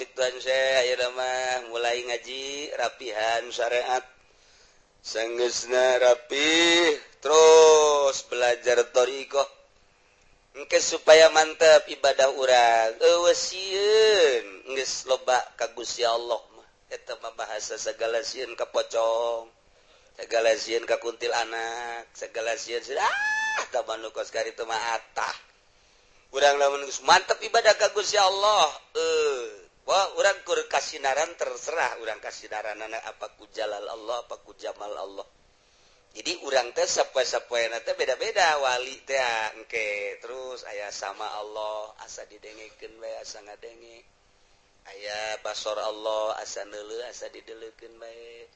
cik tuan saya ayeuna mah mulai ngaji rapihan syariat. Sanggeusna rapih terus belajar thariqah. Engke supaya mantep ibadah urang. Eueuh sieun geus loba ka Gusti Allah mah. Eta mah bahasa sagala sieun ka pocong. Sagala sieun ka kuntilanak, sagala sieun tah manu kos kari teu mah atah. Urang lamun geus mantep ibadah ka Gusti Allah, wah urang kur kasinaran terserah urang kasinaranana apa ku jalal Allah apa ku jamal Allah. Jadi urang teh sapoe-sapoena teh beda-beda wali teh engke terus aya sama Allah asa didengekeun bae asa ngadenge. Aya basor Allah asa neuleuh asa dideleukeun bae.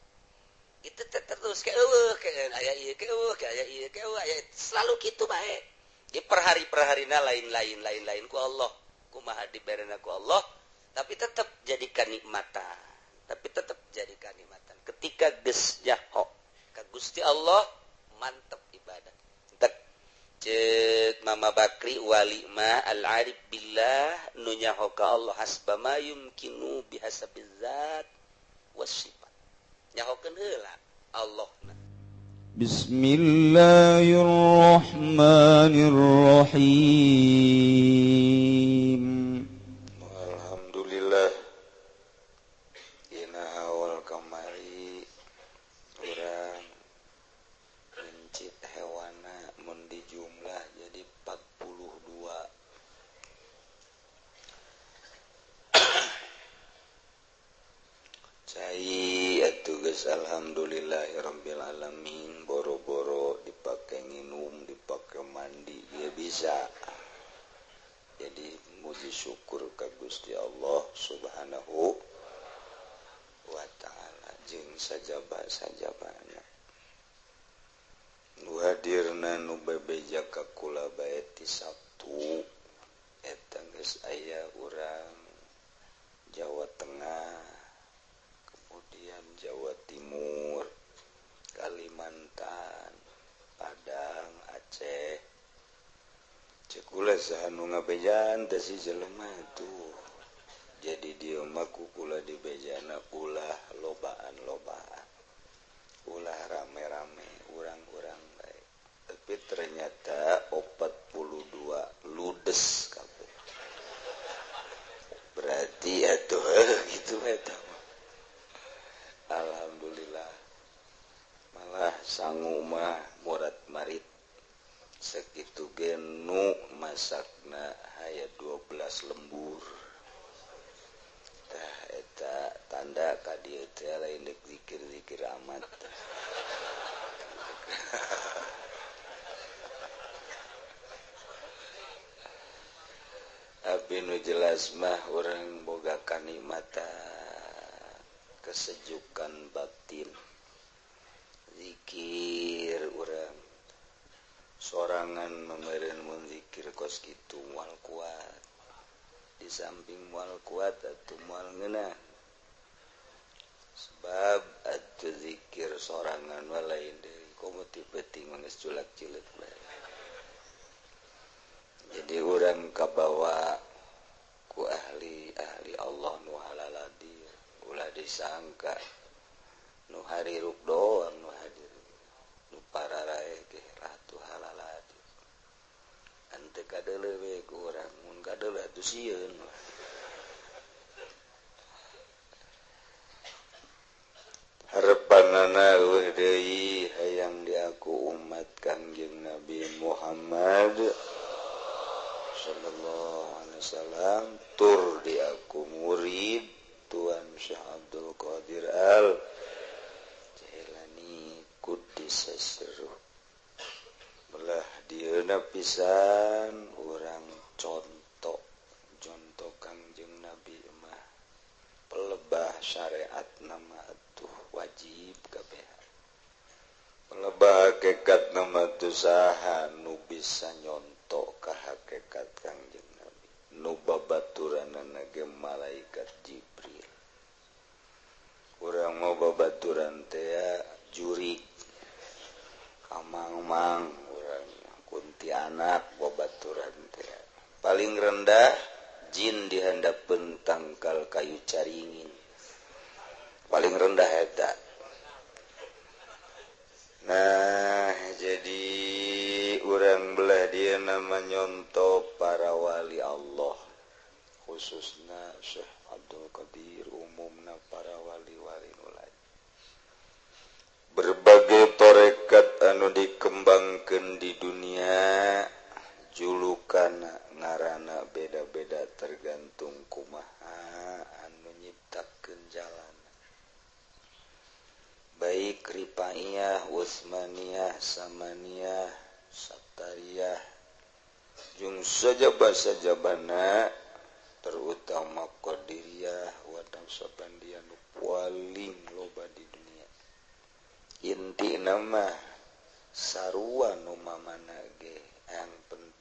Itu teh terus ke eueuh ke aya ieu ke eueuh ke aya ieu ke eueuh aya selalu kitu bae. Di per hari-perharina lain-lain ku Allah. Kumaha diberena ku Allah, tapi tetap jadikan nikmatan. Tapi tetap jadikan nikmatan. Ketika geus nyaho ka Gusti Allah, mantep ibadah. Entek ceuk Mama Bakri wali ma al-arif billah nu nyaho ka Allah hasba ma yumkinu bihasabiz zat wasifat. Nyahokeun heula Allahna. Bismillahirrahmanirrahim. Alhamdulillah. Dina awal kamari urang mencit hewana mun dijumlah jadi 42. Cai atuh geus alhamdulillahirabbil alamin boro-boro dipake nginum dipake mandi dia bisa. Jadi muji syukur ka Gusti Allah Subhanahu wa taala jeung sajaba-sajabana. Nu hadirna nu bebeja ka kula bae ti Sabtu eta geus aya urang Jawa Tengah, kemudian Jawa Timur, Kalimantan, Padang, Aceh. Ceuk kula saha nu ngabejaan teh si jelema tuh. Jadi dieu mah ku kula dibejana ulah lobaan-lobaan. Ulah rame-rame, urang-urang bae. Tapi ternyata 42 ludes kabeh. Berarti atuh gitu eta. Alhamdulillah. Malah sangu mah murad marit. Sakitu ge nu masakna aya 12 lembur. Tah eta tanda ka dieu teh lain deuk zikir-zikir amat. Abi nu jelas mah urang boga kanikmatan kesejukan batin. Zikir urang sorangan memeureun mun zikir kos kitu moal kuat. Di samping moal kuat atuh moal ngeunah. Sebab atuh zikir sorangan mah lain deui komo ti peuting geus culak-cileuk bae. Jadi urang kabawa ku ahli Allah nu halaladir. Ulah disangka nu hariruk doang nu hadir. Nu pararae ge ratu halaladir. Ante kadeuleu we ku urang mun kadeuleu atuh sieun. Harepanana eueuh deui hayang diaku umat Kangjeng Nabi Muhammad sallallahu alaihi wasallam tur diaku murid Tuan Syekh Abdul Qadir Al Jailani Quddisa Sirruh. Belah dieuna pisan urang contoh Kangjeng Nabi mah pelebah syariat nama atuh wajib kabeh. Pelebah hakikat nama atuh saha nu bisa nyontok ka hakikat Kangjeng Nabi. Nu babaturanana ge malaikat Jibril. Urang mau babaturan teh jurig kamang-mang urang kuntianak babaturan teh paling rendah jin dihandapkeun tangkal kayu caringin paling rendah eta. Nah jadi urang belah dia nama nyonto para wali Allah khususna Syekh Abdul Qadir umumna para wali-wali mulai berbagai torekat anu dikembangkeun di dunia julukan ngarana beda-beda tergantung kumaha anu nyiptakeun jalan baik Ripaiyah, Utsmaniyah, Samaniyah, Satariyah jeung sajaba-sajabana terutama Qadiriyah wadang sabandian paling loba di dunia inti nama sarua nu mamana ge yang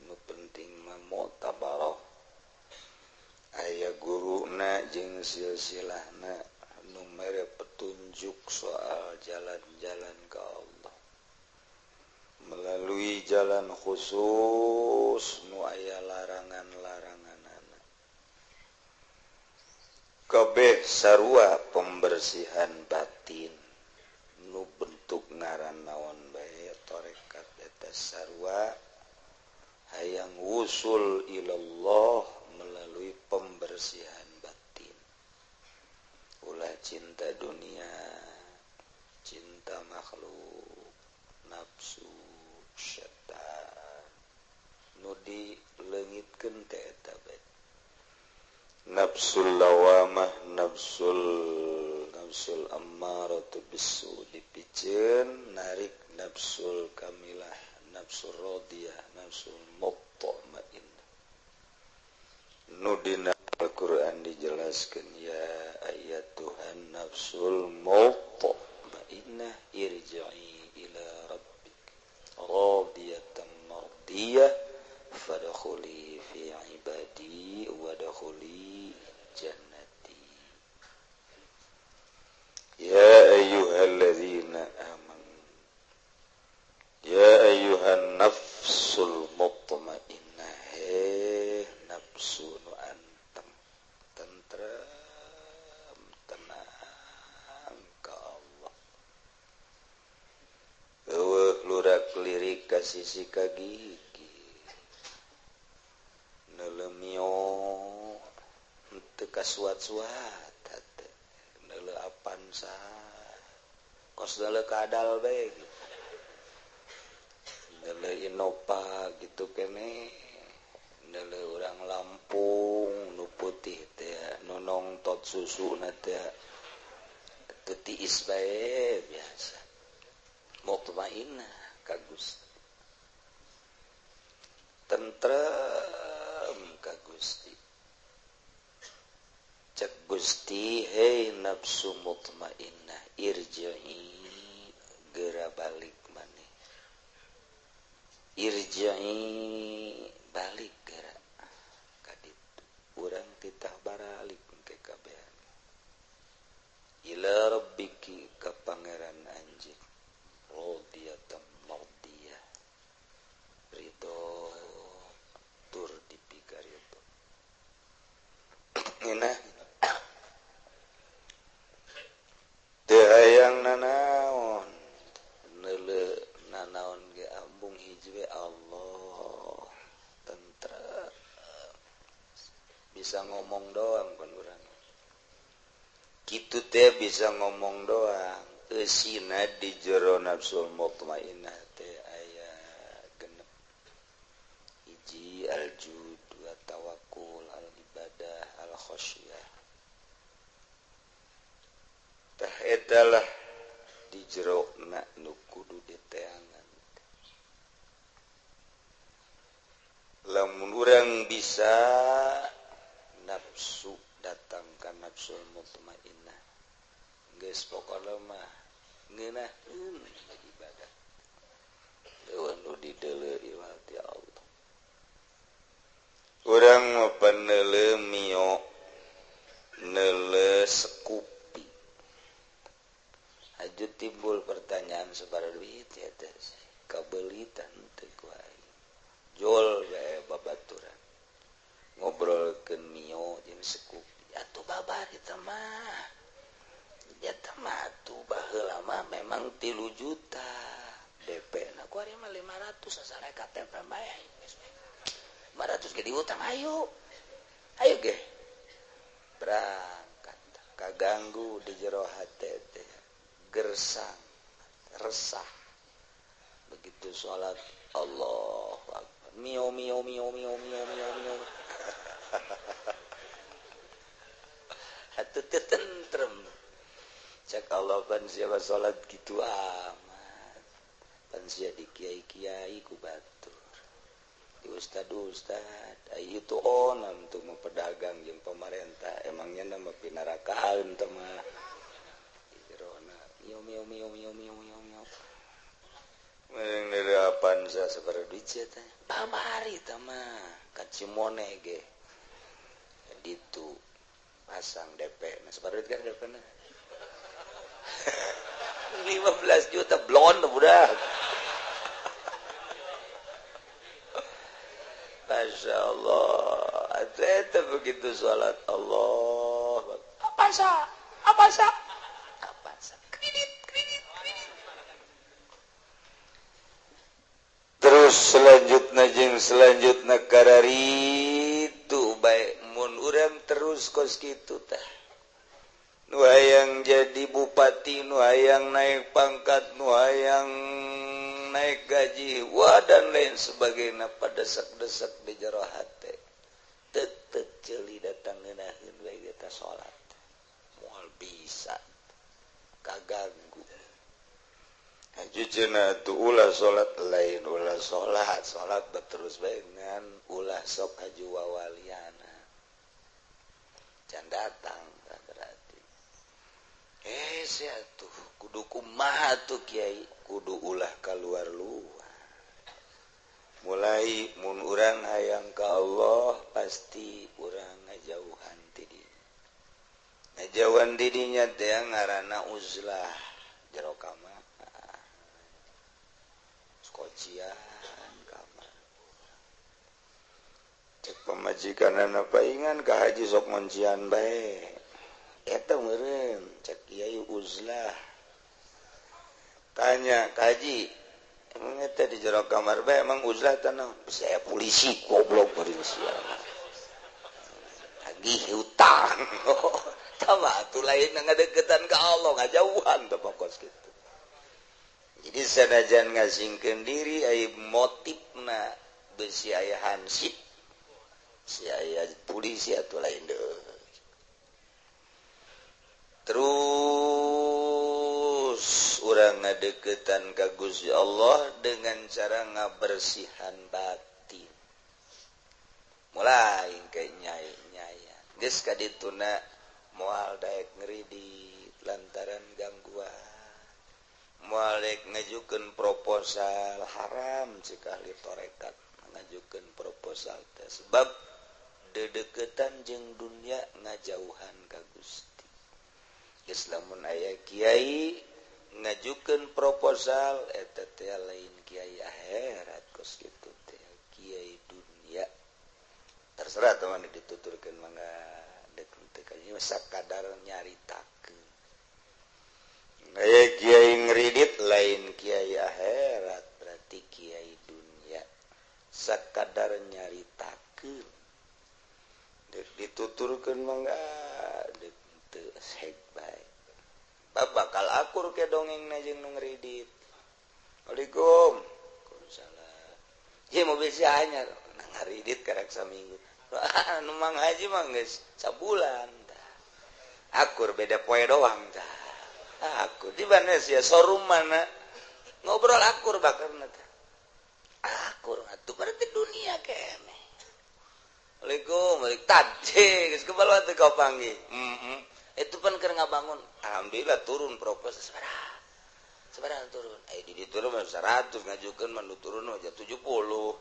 nu penting mah mu'tabarah aya guruna jeung silsilahna nu mere petunjuk soal jalan-jalan ke Allah melalui jalan khusus nu aya larangan-laranganana kabeh sarua pembersihan batin nu bentuk ngaran naon bae tarekat eta sarua hayang wusul ilallah melalui pembersihan batin ulah cinta dunia cinta makhluk nafsu syaitan nu dileungitkeun teh eta bae nafsul lawamah nafsul ammaratu bisu dipikeun narik nafsul kamilah nafsul radiyah nafsul mutmainnah nu dina Al-Qur'an dijelaskeun ya ayyatuhan nafsul mutmainnah irji'i ila rabbik radiyatan mardiyah fadkhuli fi ibadi wadkhuli jannati ya ayyuhalladzina amanu ya ayyuhan nafsul mutmainnah nafsu nu anteng tentrem tenang ka Allah eueuh lurak lirik ka sisi ka gigi neuleumio teu kasuat-suat teh neuleuh apan sa kos neuleuh kadal bae gitu neuleuh Innova gitu keneh neuleuh urang Lampung nu putih teh nu nongtot susuna teh teu tiis bae biasa mutmainnah ka Gusti tentrem ka Gusti cek Gusti hei nafsu mutmainnah irji'i geura balik maneh irji'i balik geura ka ditu urang titah baralik ke kabehan ila rabbiki ka pangeran anjeun radiyatan mardiyah ridho tur dipikar itu ngeunah teu hayang nanaon neuleuh nanaon ge ambung hiji we Allah tentrem bisa ngomong doang kan urang kitu teh bisa ngomong doang eusina di jero nafsul mutmainnah teh aya genep hiji aljud wa tawakkul al ibadah al khasyah tah eta lah di jero na nu kudu diteangan lamun urang bisa nafsu datang ka nafsul mutmainnah geus pokona mah ngeunaheun ibadah eueuh nu dideuleuh iwal ti Allah urang mah paneuleuh mio neuleuh sekupi aju timbul pertanyaan sabaraha duit ya teh kabeulitan teu ku aing jol bae babaturan ngobrolkeun mio atuh babar itu mah jata mah tuh baheula mah memang 3 juta DP na ku ari mah 500 asal KTP bayar 500 ge diutang ayo ge berangkat kaganggu di jero hate teh gersang resah begitu sholat Allahu Akbar mio hatu tentrem cek Allah pan siapa sholat gitu amat pan sia di kiai ku batur di ustad ayo itu onam tuh mau pedagang yang pemerintah emangnya nama pinarakaan teman di jerona mio Mending dari apaan saya seperti duit teh. Pamari tama kacimone ge. Ditu pasang DP. Nah seperti kan DP na. 15 juta blond budak. Masya Allah. Itu begitu sholat Allah. Apa sah? Kredit. Terus selanjutnya karari itu baik mun urang terus kos kitu tah nu hayang jadi bupati nu hayang naik pangkat nu hayang naik gaji wah dan lain sebagainya pada desak-desak di jero hate tetep ceuli datang ngeunaheun bae eta salat moal bisa kaganggu. Jujurna tu ulah solat lain ulah solat berterus dengan ulah sok haju wawaliana can datang berarti sia tuh kudu kumaha tuh kiai kudu ulah keluar mulai mun urang hayang ka Allah pasti urang ngajauhan ti dinya ngajauhan di dinya teh ngaranna uzlah jero kamar kocian kamar cek pemajikan apa ingan ka haji sok ngoncian bae eta meureun cek kiai uzlah tanya ka haji emang eta di jero kamar bae emang uzlah teh naon saya polisi goblok beureun sia tagih utang tama atuh lain ngadeukeutan ka Allah ngajauhan teh pokos kitu. Jadi sanajan ngasingkeun diri aya motifna besi aya hansip si aya polisi atuh lain deui. Terus urang ngadeuketan ka Gusti Allah dengan cara ngabersihan batin. Mulai ke nyai-nyai. Geus ka dituna moal daek ngeuridit lantaran gangguan. Mualek ngajukeun proposal haram cika ahli tarekat ngajukeun proposal teh sebab dedeketan jeung dunia ngajauhan ka Gusti. Geus lamun aya kiai ngajukeun proposal eta teh lain kiai akhirat kos kitu teh kiai dunia. Terserah teman dituturkeun mangga deuk teh kayaknya sakadar nyaritakeun. Aya kiai ngridit lain kiai akhirat berarti kiai dunia sakadar nyaritakeun deuk dituturkeun mangga deuk teu sek bae bakal akur ke dongengna jeung nu ngridit. Assalamualaikum. Waalaikumsalam. Ieu mobil si anyar ngaridit karek saminggu. Nu mang haji mah geus sabulan tah. Akur beda poe doang tah. Aku di mana sih showroom mana ngobrol akur bakarna teh akur atuh berarti dunia kene. Waalaikumsalam tadi geus kebal teh kau panggil itu pan keur ngabangun alhamdulillah turun proposal sebarang turun di turun 100 ngajukeun mah nu turun aja 70 nu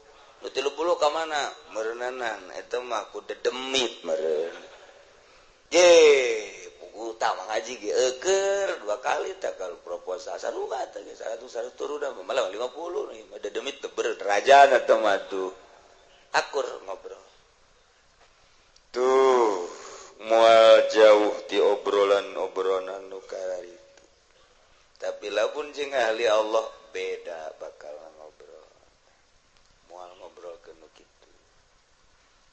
30 ka mana meureunnan eta mah ku dedemit meureun utama ngaji ge eukeur 2 kali teh kalau proposal sarua teh 100 turun dah malah 50 nih ada demit teuber derajana teh mah tuh akur ngobrol tuh moal jauh di obrolan-obrolan nukara itu tapi labun jeung ahli Allah beda bakal ngobrol moal ngobrol ke nu kitu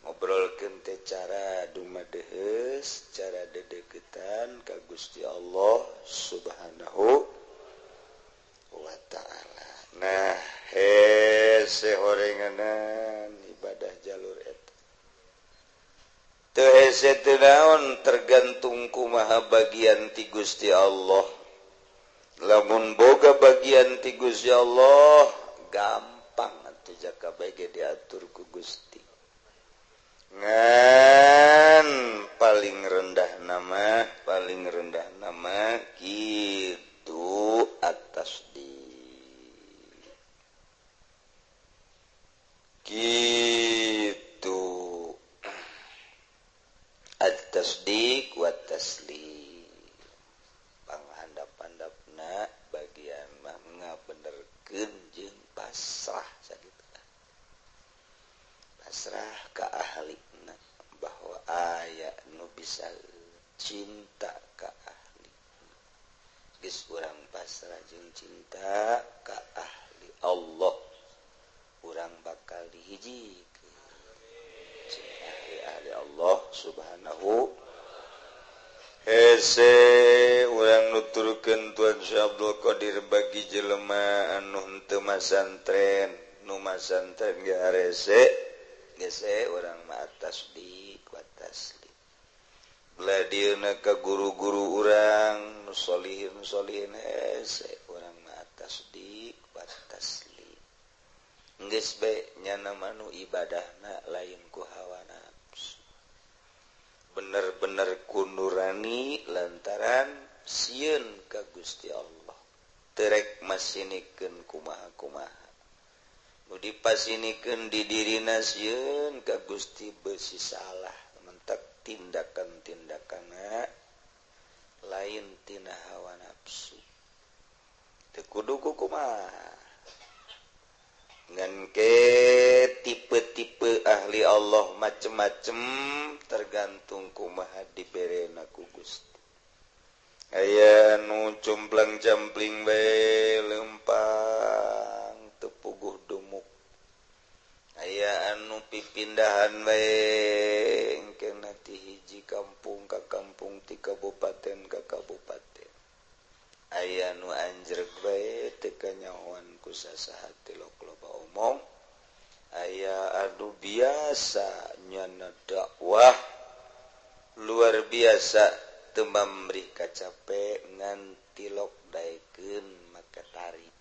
ngobrolkeun teh cara dumadeheus cara dedeketan ka Gusti Allah Subhanahu wa ta'ala. Nah hese horenganan ibadah jalur eta teu hese teu naon tergantung kumaha bagian ti Gusti Allah. Lamun boga bagian ti Gusti Allah gampang atuh jaka bae ge diatur ku Gusti. Ngan paling rendah nama gitu atas di gitu at-tasdiq wa taslim panghandap-handapna bagian mah ngabenerkeun jeung pasrah sakitu pasrah ka ahlina bahwa aya nu bisa cinta ka ahli geus urang pasrah jeung cinta ka ahli Allah urang bakal dihijikeun ahli Allah Subhanahu hese urang nuturkeun Tuan Syekh Abdul Qadir bagi jelema anu henteu masantren nu masantren ge arese gese urang mah tasdiq wa taslim bladieuna ka guru-guru urang nu sholihin hese urang mah tasdiq wa taslim geus bae nyana manu ibadahna lain ku hawa nafsu bener-bener ku nurani lantaran sieun ka Gusti Allah terek masinikeun kumaha-kumaha nu dipasinikeun di dirina sieun ka Gusti beusi salah mentak tindakan-tindakanna lain tina hawa nafsu teu kudu kumaha ngan ke tipe-tipe ahli Allah macem-macem tergantung kumaha diberena ku Gusti aya nu cumplang-campling bae lempang teu puguh dumuk aya anu pipindahan bae engkeun ti hiji kampung ka kampung ti kabupaten ka kabupaten aya nu anjreg bae teu kanyahoan ku sasaha ti loba omong aya anu biasa nyana dakwah luar biasa teu mamrih kacape ngan tilok daekeun make tarif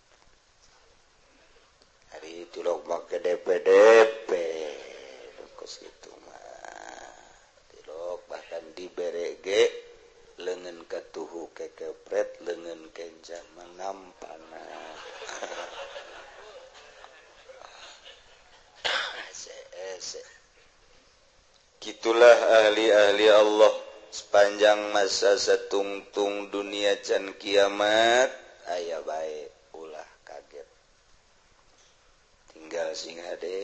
ari tilok make DP kos kitu mah tilok bahkan dibere ge leungeun katuhu kekepret leungeun kencan mangampana gitulah ahli-ahli Allah sepanjang masa satungtung dunia can kiamat aya bae ulah kaget tinggal sing hade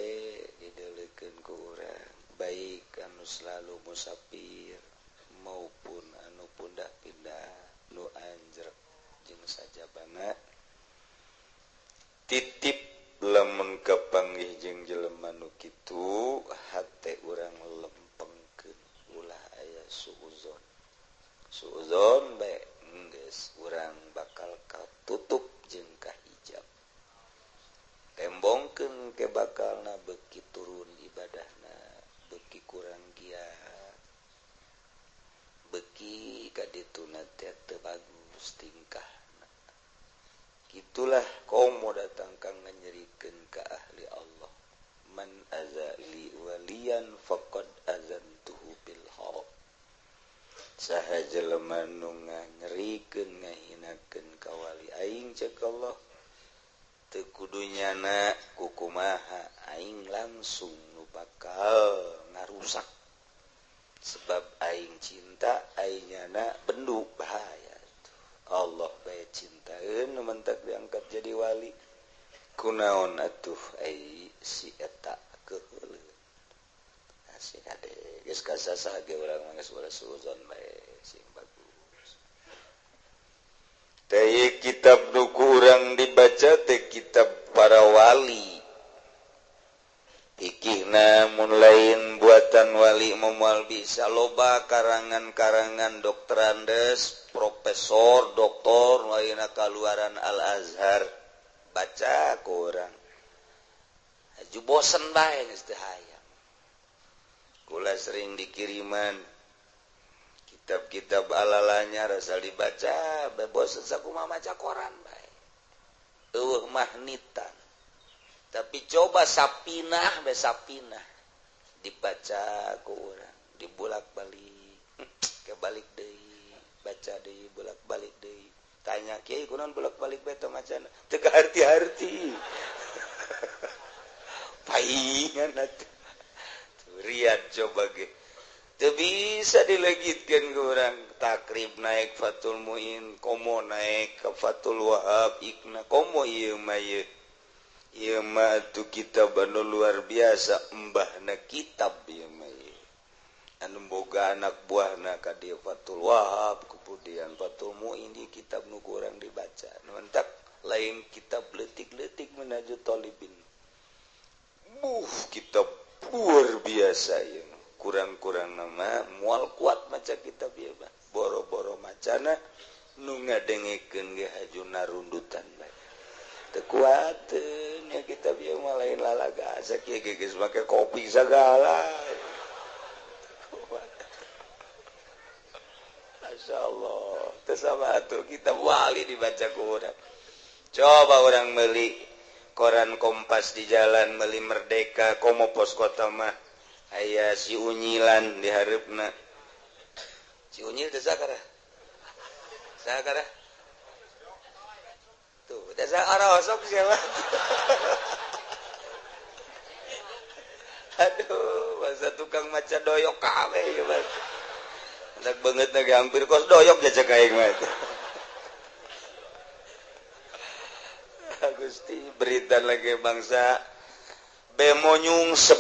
dideuleukeun ku urang baik anu selalu musafir maupun anu pundah-pindah nu anjrek jeung sajabana titip lamun kapanggih jeung jelema nu kitu hate urang lempengkeun ulah aya suuzon bae geus urang bakal katutup jeung kahijab tembongkeun ke bakalna beuki turun ibadahna beuki kurang giat beuki kadituna teh teu bagus tingkahna gitulah komo datang kang nganyerikeun ka ahli Allah man azali waliyan faqad azantuhu bil harb saha jelema nu nganyerikeun ngahinakeun ka wali aing ceuk Allah teu kudu nyana kukumaha aing langsung nu bakal ngarusak sebab aing cinta aing nyana bendu bahaya Allah bae cintaeun nu mentak diangkat jadi wali kunaon atuh ai si eta keuleuh kitab nu kurang dibaca teh kitab para wali ikihna mun lain buatan wali moal bisa loba karangan-karangan dokter Andes profesor doktor lainna kaluaran Al-Azhar baca kurang aju bosen bae geus teu hayang kula sering dikiriman kitab-kitab alalanya rasa dibaca bosen sakumaha maca koran bae eueuh mah nitan tapi coba sapinah dibaca ku urang dibulak-balik kebalik deui baca deui bulak-balik deui tanya kiai kunaon bulak-balik bae teh macana teu kaharti-harti paingan atuh rian coba ge teu bisa dilegitkeun ku urang takrib naik Fathul Muin komo naik ka Fathul Wahab ikna komo ieu mah ieu mah atuh kitab anu luar biasa embahna kitab ieu mah anu boga anak buahna ka dieu Fathul Wahab kemudian Fathul Muin di kitab nu kurang dibaca nu entak lain kitab leutik-leutik Minhajul Talibin kitab luar biasa ieu kurang-kurang nama moal kuat maca kitab ieu mah boro-boro macana nu ngadengekeun ge hajuna rundutan bae teu kuateun nya kitab ieu mah lain lalaga asa kieu geus make kopi sagala masyaallah teu sama atuh kitab wali dibaca ku urang coba urang meuli koran Kompas di jalan meuli Merdeka komo pos kota mah aya si Unyilan di hareupna si Unyil teh sakara tuh teh sakara sok siapa aduh masa tukang maca doyok kabeh ieu mah anak banget lagi hampir kos doyok aja kayak mah Gusti berita lagi bangsa bemo nyungsep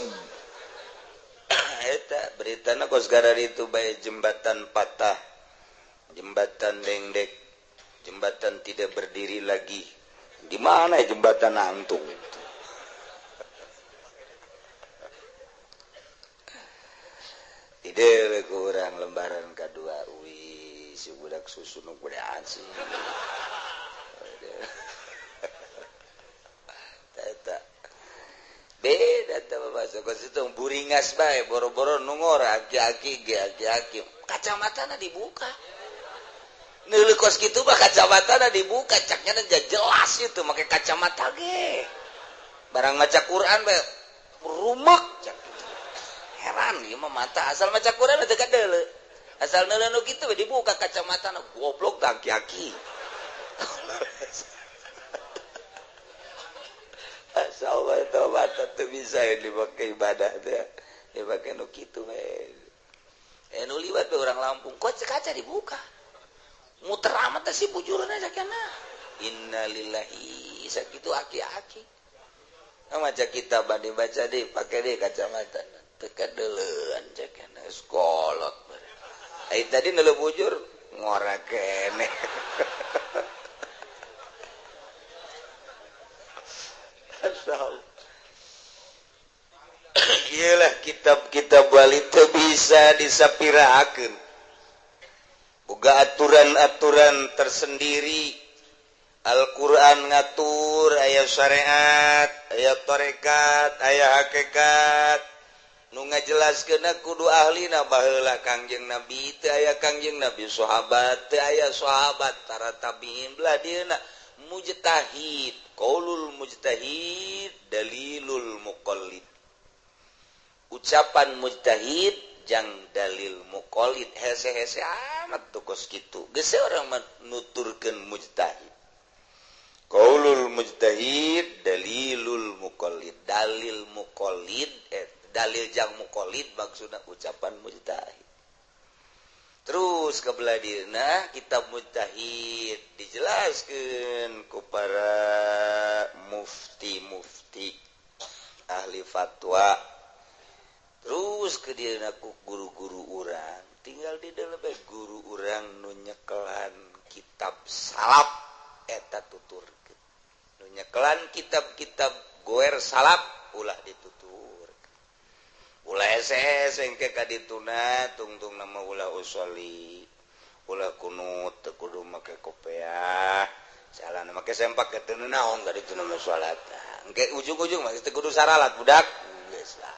eta beritana kos gara itu bae jembatan patah jembatan dengdek jembatan tidak berdiri lagi di mana jembatan antung itu tidak kurang lembaran kedua uwi si budak susu nu budaan sih eta beda teh bahasa kos itu buringas bae boro-boro nungor aki-aki kacamatana dibuka neuleuh kos kitu mah kacamatana dibuka caknya jelas itu make kacamata ge barang maca Quran bae rumek cak heran ieu mah mata asal maca Quran teh kadeuleu asal neuleuh nu kitu dibuka kacamatana goblok teh aki-aki Asalnya itu mata tuh bisa dipakai ibadah teh, dipakai nu kitu we. Nu liwat be orang Lampung, kok kaca dibuka. Muter amat sih bujurna sakana. Innalillahi sakitu aki-aki. Maca kitab bade baca deui, pake deui kacamata. Teu kadeuleun sakana sekolot. Ai tadi neuleuh bujur ngora keneh. Iyalah kitab-kitab wali teu bisa disapirahakeun boga aturan-aturan tersendiri Al-Quran ngatur aya syariat aya tarekat aya hakikat nu ngajelaskeunna kudu ahlina baheula Kangjeng Nabi teu aya Kangjeng Nabi sahabat teu aya sahabat para tabiin belah dieuna mujtahid qaulul mujtahid dalilul muqallid ucapan mujtahid jang dalil muqallid hese-hese amat tuh kos kitu geus urang nuturkeun mujtahid qaulul mujtahid dalilul muqallid dalil muqallid dalil jang muqallid maksudna ucapan mujtahid. Terus kebelah dieuna kitab mujtahid dijelaskeun ku para mufti-mufti ahli fatwa terus ke dia aku guru-guru urang tinggal di dalam guru urang nu nyekelan kitab salaf eta tutur nu nyekelan kitab-kitab goer salaf ulah ditutur ulah engke ka dituna tungtung nama ulah usoli ulah kunut teu kudu make kopiah salahna make sempak teu naon ka ditu nama salat engke ujung-ujung mah teu kudu saralat budak geus lah.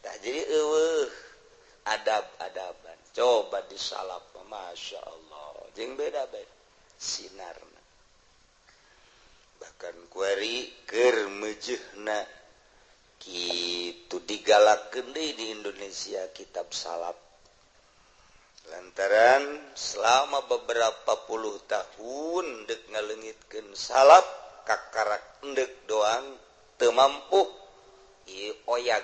Jadi adab-adaban coba disalap Masya Allah jeung beda-beda sinarna bahkan kuari keur mejehna kitu digalakeun deui di Indonesia kitab salaf lantaran selama beberapa puluh tahun dek ngaleungitkeun salaf kakarak endek doang teu mampu ieu oyag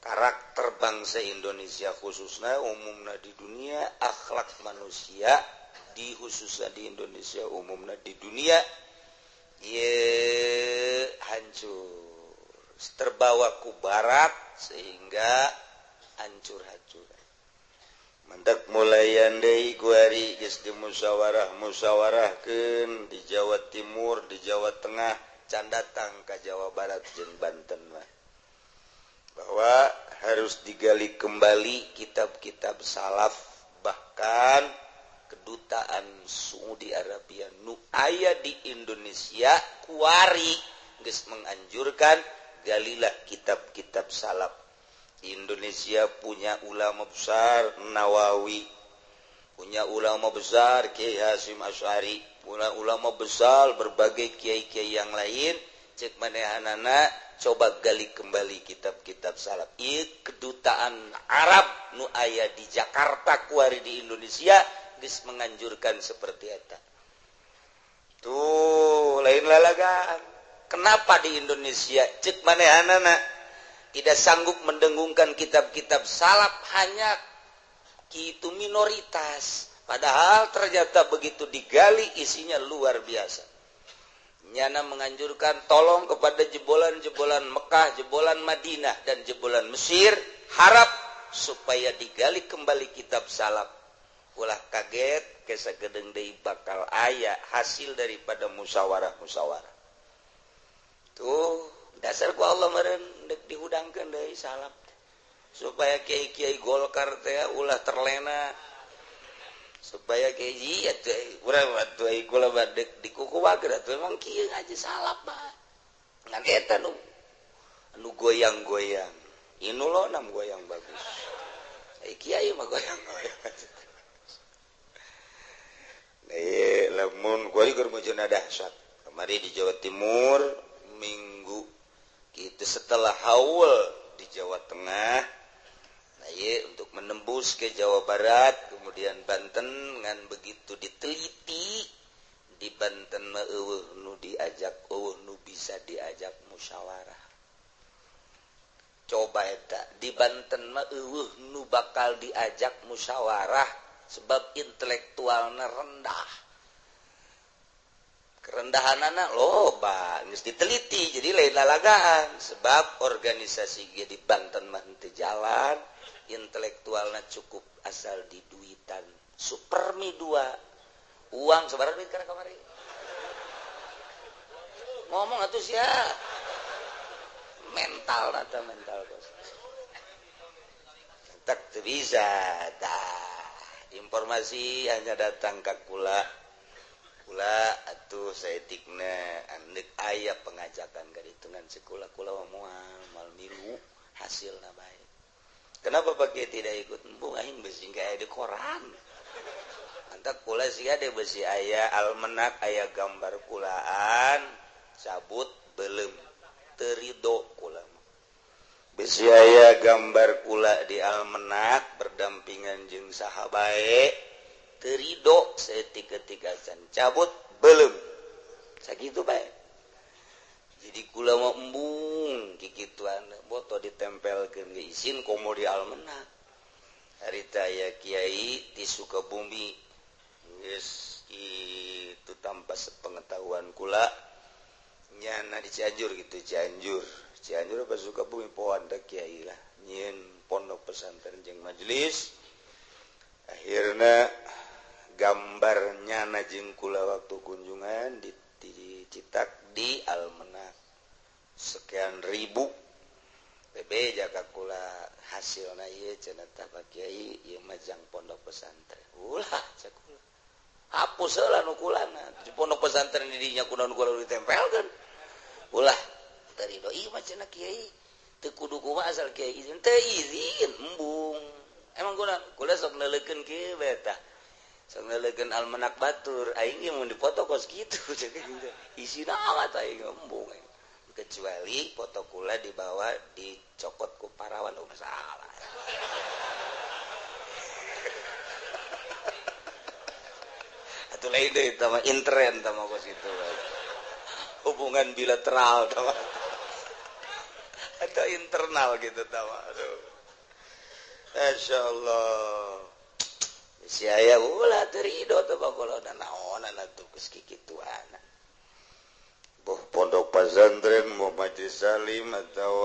karakter bangsa Indonesia khususnya umumnya di dunia akhlak manusia di khususnya di Indonesia umumnya di dunia hancur terbawa ku barat sehingga hancur mendak mulayan deui kuari geus dimusyawarah-musyawarahkeun di Jawa Timur di Jawa Tengah can datang ka Jawa Barat jeung Banten mah bahwa harus digali kembali kitab-kitab salaf bahkan kedutaan Saudi Arabia nu aya di Indonesia kuari geus menganjurkan galilah kitab-kitab salaf. Indonesia punya ulama besar Nawawi, punya ulama besar Kiai Hasyim Asy'ari, punya ulama besar berbagai kiai-kiai yang lain. Cek manehanana coba gali kembali kitab-kitab salaf. Ieu kedutaan Arab nu aya di Jakarta kuari di Indonesia geus menganjurkan seperti eta. Tuh lain lalagaan. Kenapa di Indonesia cek manehanana tidak sanggup mendengungkan kitab-kitab salaf hanya kitu minoritas. Padahal ternyata begitu digali isinya luar biasa. Nyana menganjurkan tolong kepada jebolan-jebolan Mekah, jebolan Madinah, dan jebolan Mesir, harap supaya digali kembali kitab salaf. Ulah kaget, kesagedeng deui bakal aya hasil daripada musyawarah-musyawarah. Tuh, dasar ku Allah meureun deuk dihudangkeun deui salaf. Supaya kiai-kiai Golkar teh ulah terlena. Supaya kayak urang atuh ai kula badek dikukuwakeun atuh emang kieu ngaji salaf mah ngan eta nu goyang-goyang inulona goyang bagus ai kiai mah goyang-goyang lamun kuari keur mujuna dahsyat kemarin di Jawa Timur minggu kitu setelah haul di Jawa Tengah untuk menembus ke Jawa Barat kemudian Banten ngan begitu diteliti di Banten mah eueuh nu diajak eueuh nu bisa diajak musyawarah coba eta di Banten mah eueuh nu bakal diajak musyawarah sebab intelektualna rendah kerendahanana loba geus diteliti jadi lain lalagaan sebab organisasi ge di Banten mah teu jalan intelektualnya cukup asal di duitan supermi 2 uang sebarang duit karena kemarin ngomong atuh sia mental atau mental bos tak bisa informasi hanya datang ke kula atuh saeutikna andek aya pengajakan ka ditungan sekula kula moal milu hasilna bae. Kenapa pakai tidak ikut embung aing besi aya di koran. Antak kula sia de besi aya almanak aya gambar kulaan cabut belum terido kula. Besi aya gambar kula di almanak berdampingan jeung saha bae terido saeutik-eutik acan cabut belum. Sakitu bae. Jadi kula mau embung kikituan foto ditempelkeun ge izin komo di almanak harita aya kiai ti Sukabumi geus itu tanpa sepengetahuan kula nyana di Cianjur gitu Cianjur Cianjur apa Sukabumi pohon da kiai lah nyin pondok pesantren jeung majelis akhirna gambarnya najeng kula waktu kunjungan dicitak di almanak sekian ribu bebe jaga kula hasilna ieu cenah tah Pak Kiai ieu majang pondok pesantren ulah cek kula hapus heula nu kulana di pondok pesantren di dinya kunaon kula ditempelkeun ulah tari doi mah cenah Kiai teu kudu kumaha asal Kiai izin teu izin embung emang kula sok neulekeun kieu betah sok neulekeun almanak batur aing ge mun dipoto kos kitu cek kitu isina amat aing embung kecuali foto kula dibawa dicokot ku parawan oh masalah atuh lain deui tah mah intern tah mah kos kitu hubungan bilateral tah mah atau internal gitu tah mah aduh masyaallah si aya ulah teu ridho teh bakolona naonan atuh geus kikituana boh pondok pesantren mau majelis salim atau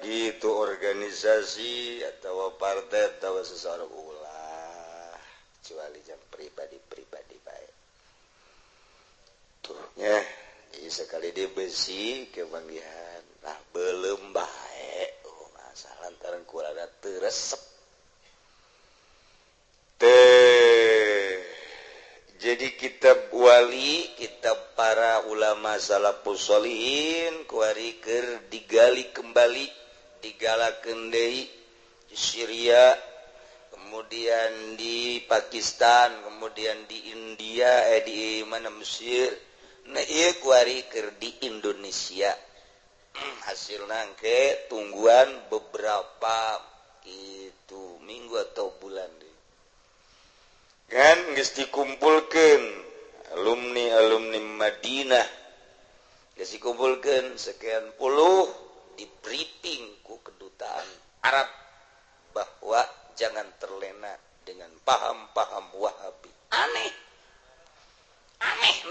gitu organisasi atau partai atau seseorang ulah kecuali jam pribadi baik tuh ya sekali dia besi kebanggian nah belum baik masalah lantaran kurang teresep jadi kitab wali kitab para ulama salafus sholihin kuari keur digali kembali digalakeun deui di Syria kemudian di Pakistan kemudian di India di mana Mesir nah ieu kuari keur di Indonesia hasilna engke tungguan beberapa itu minggu atau bulan deui kan geus dikumpulkeun alumni Madinah geus dikumpulkeun sekian puluh di briefing ku kedutaan Arab bahwa jangan terlena dengan paham-paham Wahabi aneh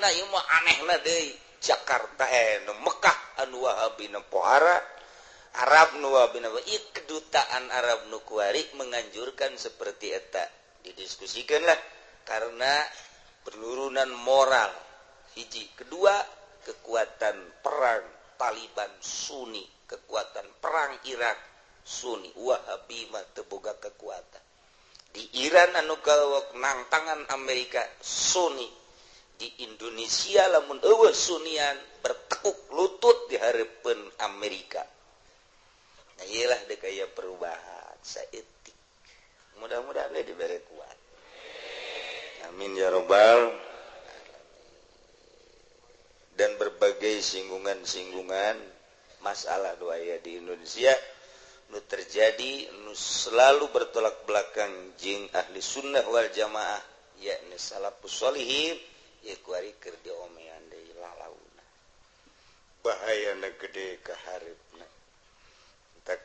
nah ieu mah anehna deui Jakarta Mekah anu Wahabi na pohara Arab nu Wahabi na ieu kedutaan Arab nu kuari menganjurkan seperti eta didiskusikanlah karena penurunan moral hiji kedua kekuatan perang Taliban Sunni kekuatan perang Irak Sunni Wahabi mah teu boga kekuatan di Iran anu gawok nangtangan Amerika Sunni di Indonesia lamun eueuh Sunnian bertekuk lutut di hareupeun Amerika nah iyalah deuk aya perubahan saeutik mudah-mudahan dia diberi kuat amin ya robbal dan berbagai singgungan-singgungan masalah doaya di Indonesia nu terjadi nu selalu bertolak belakang jeung ahli sunnah wal jamaah yakni salafus sholihin ya kuari keur diomean deui lalauna bahayana gede ka hareupeuna entek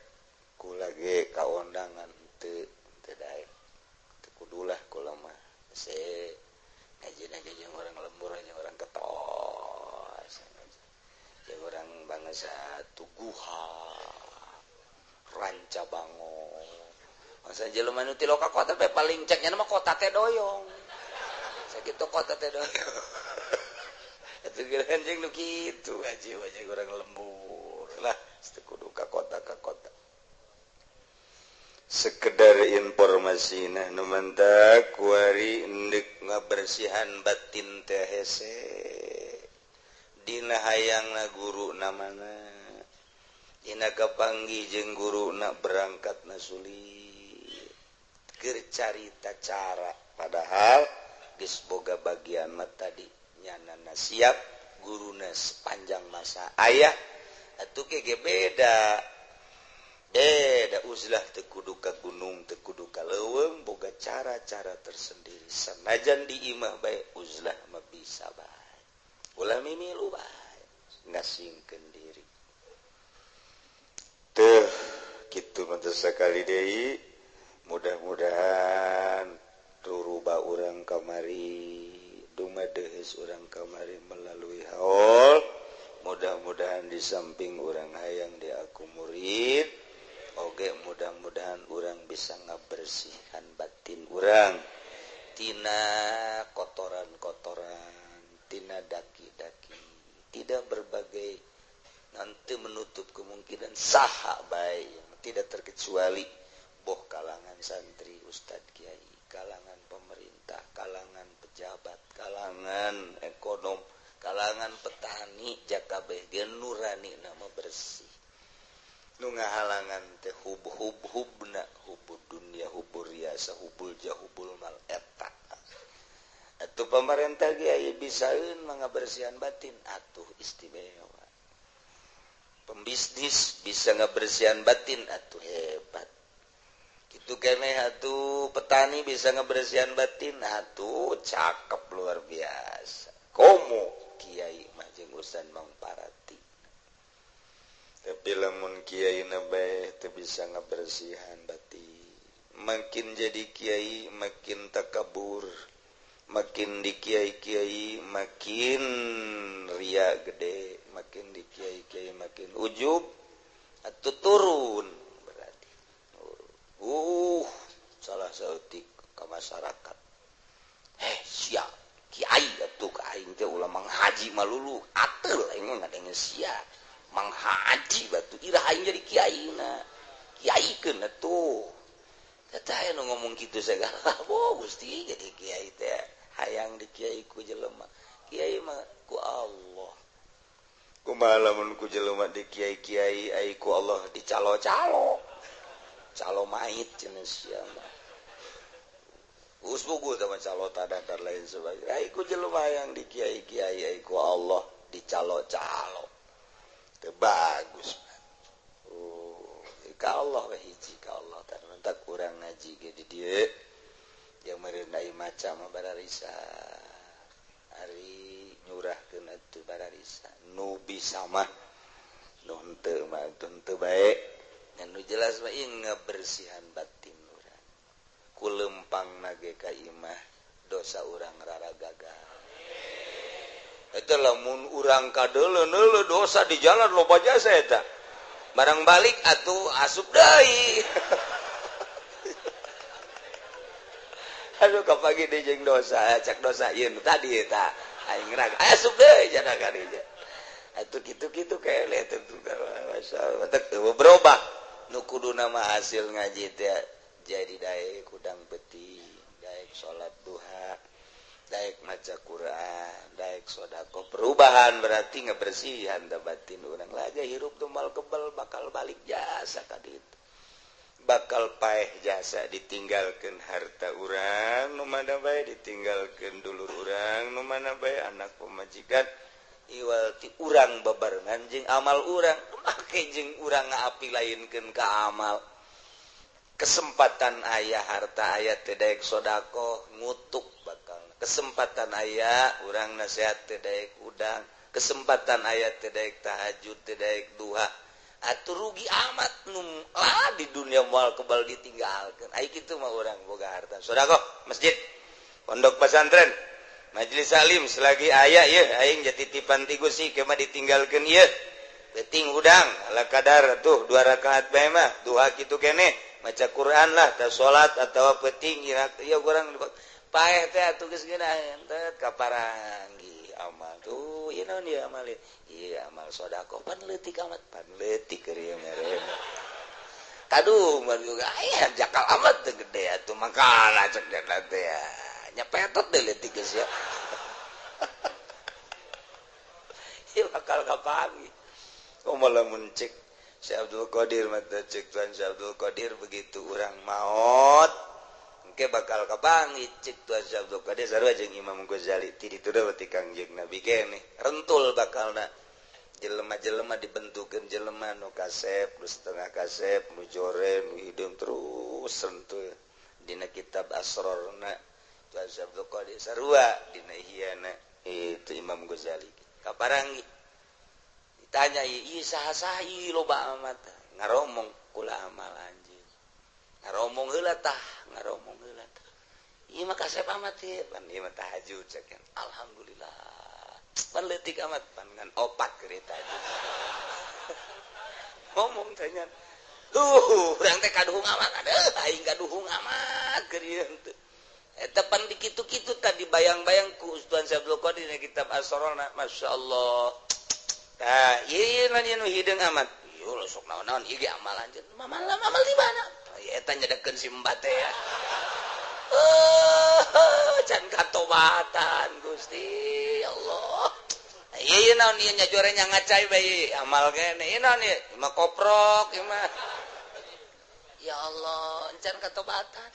kula ge kaondangan teu daek kudulah kula mah se ngaji jeung orang lembur jeung orang ketos jeung orang bangsa tuguha ranca bango masa jelema nu ti loka kota teh paling ceknya mah kota teh doyong sakitu kota teh doyong atuh geus jeung nu kitu aji orang lembur lah teu kudu ka kota sekedar informasi nah numantak kuari endek ngabersihan batin teh hese dina hayangna guru namana dina kapanggih jeung guruna berangkatna sulit keur carita cara padahal geus boga bagian mah tadi nyanana siap guruna sepanjang masa aya atuh ge beda uzlah teu kudu ka gunung teu kudu ka leuweung boga cara-cara tersendiri sanajan di imah bae uzlah mah bisa bae ulah mimilu bae ngasingkeun diri teu kitu mah sakali deui mudah-mudahan ruruba urang kamari dumadeus urang kamari melalui haul mudah-mudahan di samping orang hayang di aku murid oge mudah-mudahan orang bisa ngabersihkan batin orang tina kotoran-kotoran tina daki-daki tidak berbagai nanti menutup kemungkinan saha baik yang tidak terkecuali boh kalangan santri ustadz kiai kalangan pemerintah kalangan pejabat kalangan ekonom kalangan petani jakabeh gen nurani nama bersih nu ngahalangan teh hubna hubud dunia hubur riasa hubul jahubul mal eta atuh pemerintah kiai bisaeun mengabersihan batin atuh istimewa pembisnis bisa ngabersihan batin atuh hebat gitu keneh atuh petani bisa ngabersihan batin atuh cakep luar biasa komo kiai mah jeung urusan mangparati tapi lamun kiai na bae teu bisa ngabersihan batin makin jadi kiai makin takabur makin di kiai-kiai makin ria gede makin di kiai-kiai makin ujub atuh turun berarti salah saeutik ka masyarakat sia kiai atuh ka aing teh ulah manghaji malulu ateul aing ngadenge sia manghaji batu ira aing jadi kiaina kiaikeun atuh eta aya nu ngomong kitu segala Gusti jadi kiai teh hayang di kiai ku jelema kiai mah ku Allah kumaha lamun ku jelema di kiai-kiai ai ku Allah dicalo-calo calo mait cenah sia mah usbugu sama calo tadakar lain sebagainya ai ku jelema hayang di kiai-kiai ai ku Allah dicalo-calo teu bagus ka Allah we hiji ka Allah tak urang ngaji ge di dieu yang merenai macam bararisa hari nyurahkeun atuh bararisa nu bisa mah nu henteu mah henteu bae ngan nu jelas mah ieu ngabersihan batin urang ku lempangna ge ka imah dosa urang rara gagal eta lamun urang kadeuleun dosa di jalan loba jasa eta barang balik atuh asup deui aduh kapagi di jeung dosa cek dosa ieu nu tadi eta aing raga asup deui jana kadinya atuh kitu-kitu kele tentu masyaallah teu berubah nu kuduna mah hasil ngaji teh jadi daek kudang peti daek salat duha daek maca Quran daek sedekah perubahan berarti ngabersihan da batin urang laga hirup tumal kebal bakal balik jasa ka ditu bakal paeh jasa ditinggalkeun harta urang nu mana bae ditinggalkeun dulur urang nu mana bae anak pamajikan iwal ti urang babarengan jeung amal urang make jeung urang ngaapi lainkeun ka amal kesempatan aya harta aya teh daek sedekah ngutuk bakal kesempatan aya urang nasihat teh daek udang kesempatan aya teh daek tahajud teh daek duha atuh rugi amat nu lah di dunia moal kebal ditinggalkeun ai kitu mah urang boga harta sedekah masjid pondok pesantren majelis salim selagi aya ieu aing jatitipan ti Gusti kema ditinggalkeun ieu penting udang ala kadar tuh 2 rakaat bae mah duha kitu keneh maca Quran lah ta salat atawa penting ieu urang paeh teh atuh geus geuna henteu kaparanggi amal tuh ieu naon ieu amal ieu amal sedekah pan leutik amat pan leutik keur ieu mere kaduh mah juga aya jakal amat teu gede atuh makana cek dana teh nyapetot deui leutik geus ya ieu bakal kapangi kumaha lamun cek Syekh Abdul Qadir mah cek Tuan Syekh Abdul Qadir begitu urang maot engke bakal kapangi cek Tuan Syekh Abdul Qadir sarua jeung Imam Ghazali ti ditu da ti Kangjeng Nabi keneh rentul bakalna jelema-jelema dibentukeun jelema nu kasep nu setengah kasep nu jore nu hideung terus rentul dina kitab asrarna Tuan Syekh Abdul Qadir sarua dina ihyana itu Imam Ghazali kaparangi ditanya ieu saha ieu loba amat ngaromong kula amal anjeun ngaromong heula tah ieu mah kasep amat ieu pan ieu mah tahajud cekeun alhamdulillah leutik amat pangan opat kereta aja. Ngomong tanya. Urang teh kaduhung amat aing kaduhung amat keur ieu teh. Eta pan dikitu-kitu tadi bayang-bayang ku Ustaz Abdul Qadir dina kitab As-Sarona masyaallah. Tah ieu nu hideung amat. Yo sok naon-naon ieu ge amal anjeun. Amal di mana? Eta nyedekeun si Mbah teh ya. Can katobatan Gusti Allah. Ieu naon ieu nya jorenya ngacai bae amal kene. Ieu naon ieu? Mah koprok ieu mah. Ya Allah, encan katobatan.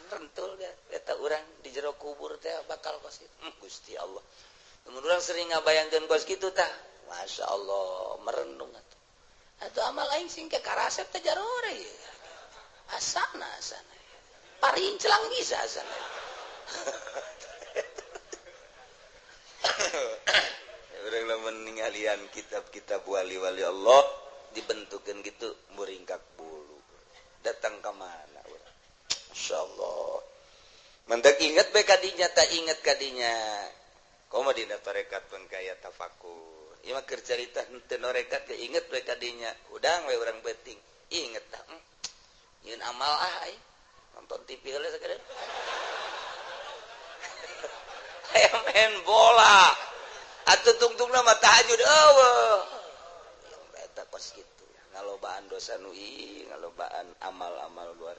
Rentul dia eta urang di jero kubur teh bakal kos kitu. Gusti Allah. Mun urang sering ngabayangkeun kos kitu tah. Masyaallah, merenung atuh. Atuh amal aing sing ke karasep teh jarore ieu. Asana. Paring celang bisa asana. Urang lamun ningalian kitab-kitab wali-wali Allah dibentukeun gitu muringkak bulu. Datang ke mana urang? Masyaallah. Mendak ingat bae kadinya tak ingat kadinya. Komo dina tarekat pun kaya tafakur. Ieu mah keur carita henteu norekat ge inget bae kadinya. Udang we urang beuting. Inget tah. Yeun amal ai. Nonton TV heula sakeureun. Aya main bola. Atuh tungtungna mah tahajud eueuh. Eta kos kitu. Ngalobaan dosa nu ngalobaan amal-amal luar.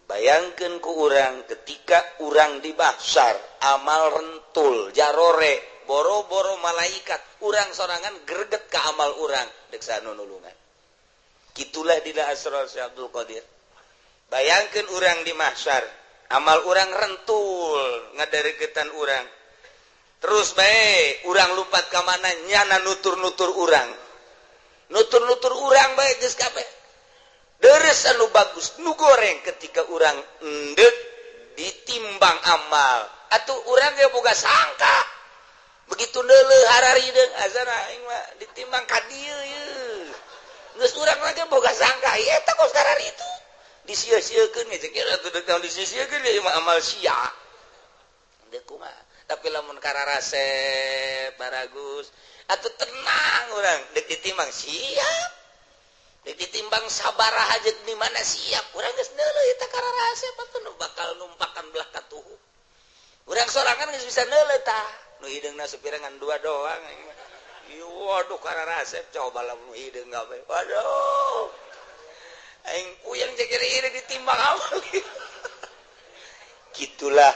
Bayangkeun ku urang ketika urang di mahsyar amal rentul jarore boro-boro malaikat urang sorangan greget ka amal urang deuk sanu nulungan. Kitulah dina asrar Syekh Abdul Qadir. Bayangkeun urang di mahsyar amal urang rentul ngaderegetan urang. Terus bae urang lupat ka mana nyana nutur-nutur urang. Nutur-nutur urang bae geus kabeh. Deres anu bagus nu goreng ketika urang endek ditimbang amal. Atuh urang ge boga sangka. Begitu neuleuh hararideung azana aing mah ditimbang ka dieu yeuh. Geus urang mah ge boga sangka eta kos harari itu. Disia-siakeun ge ceuk atuh deuk naon disia-siakeun ieu mah amal sia. Deuk kumaha. Tapi lamun kararasep baragus atuh tenang urang deuk ditimbang siap. Ditimbang sabaraha jeung di mana siap urang geus neuleuh eta kararasep atuh nu bakal numpakan belah katuhu. Urang sorangan geus bisa neuleuh tah. Nu hideungna sapirangan dua doang. Ieu waduh kararasep coba lamun hideung gawe. Waduh. Aing puyeng jeung iri ditimbang amal. Gitulah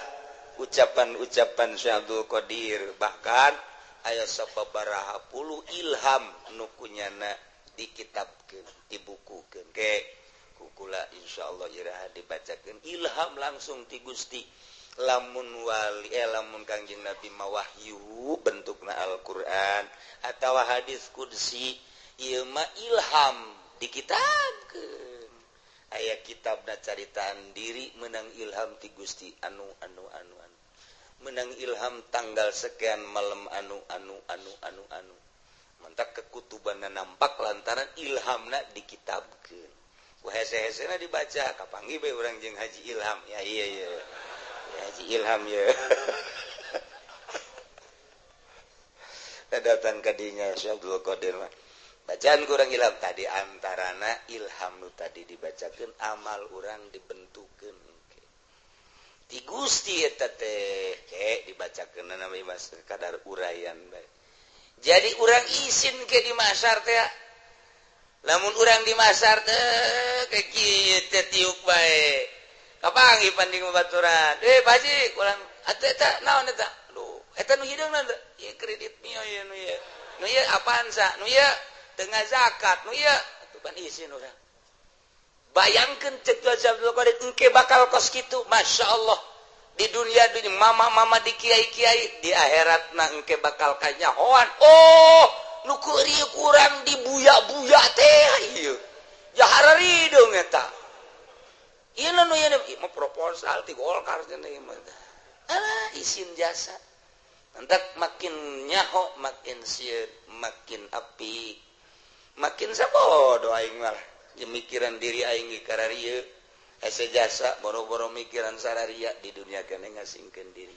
ucapan-ucapan Syekh Abdul Qadir bahkan aya sababaraha puluh ilham nu kunyana dikitabkeun dibukukeun ke kukula insyaallah iraha dibacakeun ilham langsung ti Gusti lamun wali lamun Kangjeng Nabi mawahyu bentukna Al-Qur'an atawa hadis qudsi ieu mah ilham dikitabkeun aya kitabna caritaan diri menang ilham ti Gusti anu menang ilham tanggal sekian malam anu mentak kekutubanna nampak lantaran ilhamna dikitabkeun. Ku hese-hesena dibaca kapanggih bae urang jeung Haji Ilham. Ya iya. Ya Haji Ilham ya. Datang ka dinya Syekh Abdul Qadir mah. Bacaan kurang ilham tadi antarana ilham nu tadi dibacakeun amal urang dibentukeun. Ti Gusti eta teh dibacakeun nami mas kadar urayan bae. Jadi urang isin ke di mahsyar teh lamun urang di mahsyar teh ke kieu teh tiuk bae kapanggih panding babaturan Baji urang atuh eta naon eta aduh eta nu hideungna teh ieu kredit mio ieu nu ieu apaan sa nu ieu teu ngazakat nu ieu atuh pan isin urang bayangkeun cek Abdul Qadir engke bakal kos kitu masyaallah. Di dunia mama di kiai-kiai di akhirat na engke bakal kanyahoan nu keurieu kurang dibuya-buya teh ieu jaharari dong eta ieu nu ieu mah proposal ti Golkar cenah ieu mah alah isin jasa entak makin nyaho makin sieun makin apik makin sabodo aing mah mikiran diri aing ge kararieu ese jasa boro-boro mikiran sararia di dunia kene ngasingkeun diri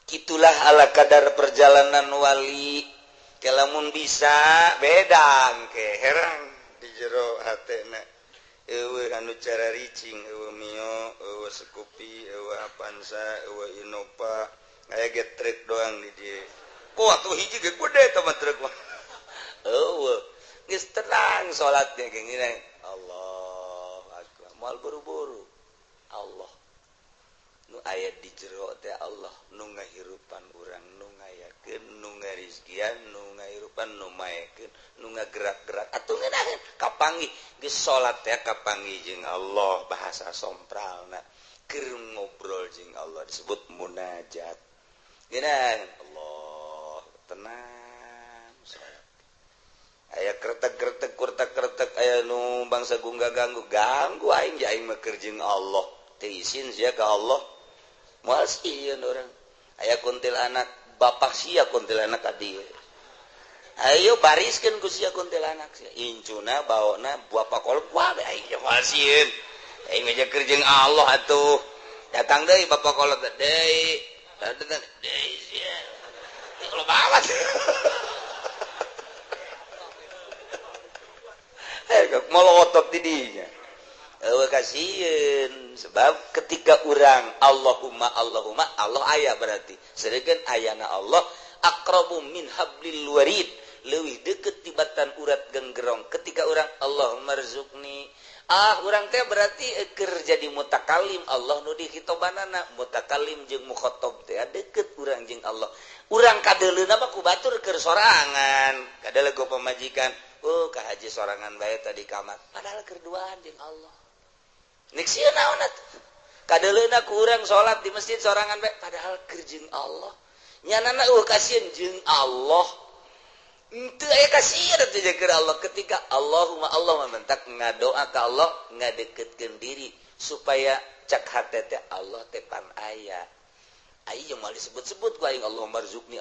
Itulah ala kadar perjalanan wali kelamun bisa bedang ke herang di jero hatena anu cara ricing mio sekupi apansa inopa aya getrek doang di dia kok atuh hiji ge gede teman trek mah geus tenang salatnya kayak gini Allah akbar moal buru-buru Allah nu aya di jero teh Allah nu ngahirupan urang nu ngayakeun nu ngarizkian nu ngahirupan nu maekeun nu ngagerak-gerak atuh ngeunaheun kapanggih geus salat teh kapanggih jeung Allah bahasa sompralna keur ngobrol jeung Allah disebut munajat geuna Allah tenang salat aya kretek-kretek kurtak-kretek aya nu bangsa ganggu aing ja aing mah keur jeung Allah teu izin sia ka Allah moal sieun urang aya kuntilanak bapak sia kuntilanak ka dieu ayo bariskeun ku sia kuntilanak sia incuna baona bapak kolot wah aing moal sieun aing mah keur jeung Allah atuh datang deui bapak kolot deui deui sia kalau bawas molotot di dinya kasihin sebab ketika urang Allahumma Allah aya berarti sedangkan ayana Allah aqrabu min hablil warid leuwih deukeut tibatan urat genggerong ketika urang Allahumma rzuqni urang teh berarti keur jadi mutakalim Allah nu dihitobanana mutakalim jeung mukhatab teh deukeut urang jeung Allah urang kadeuleuna mah ku batur keur sorangan kadeuleuk ku pamajikan ka haji sorangan bae tadi kamar padahal keur duaan jeung Allah nek sieun naon atuh kadeuleuna ku urang salat di masjid sorangan bae padahal keur jeung Allah nyanana kasieun jeung Allah henteu aya kasieun atuh jeung Allah ketika Allahumma mentak ngadoa ka Allah ngadeukeutkeun diri supaya cak hate teh Allah teh pan aya aya mah disebut-sebut ku aing Allahumma rzuqni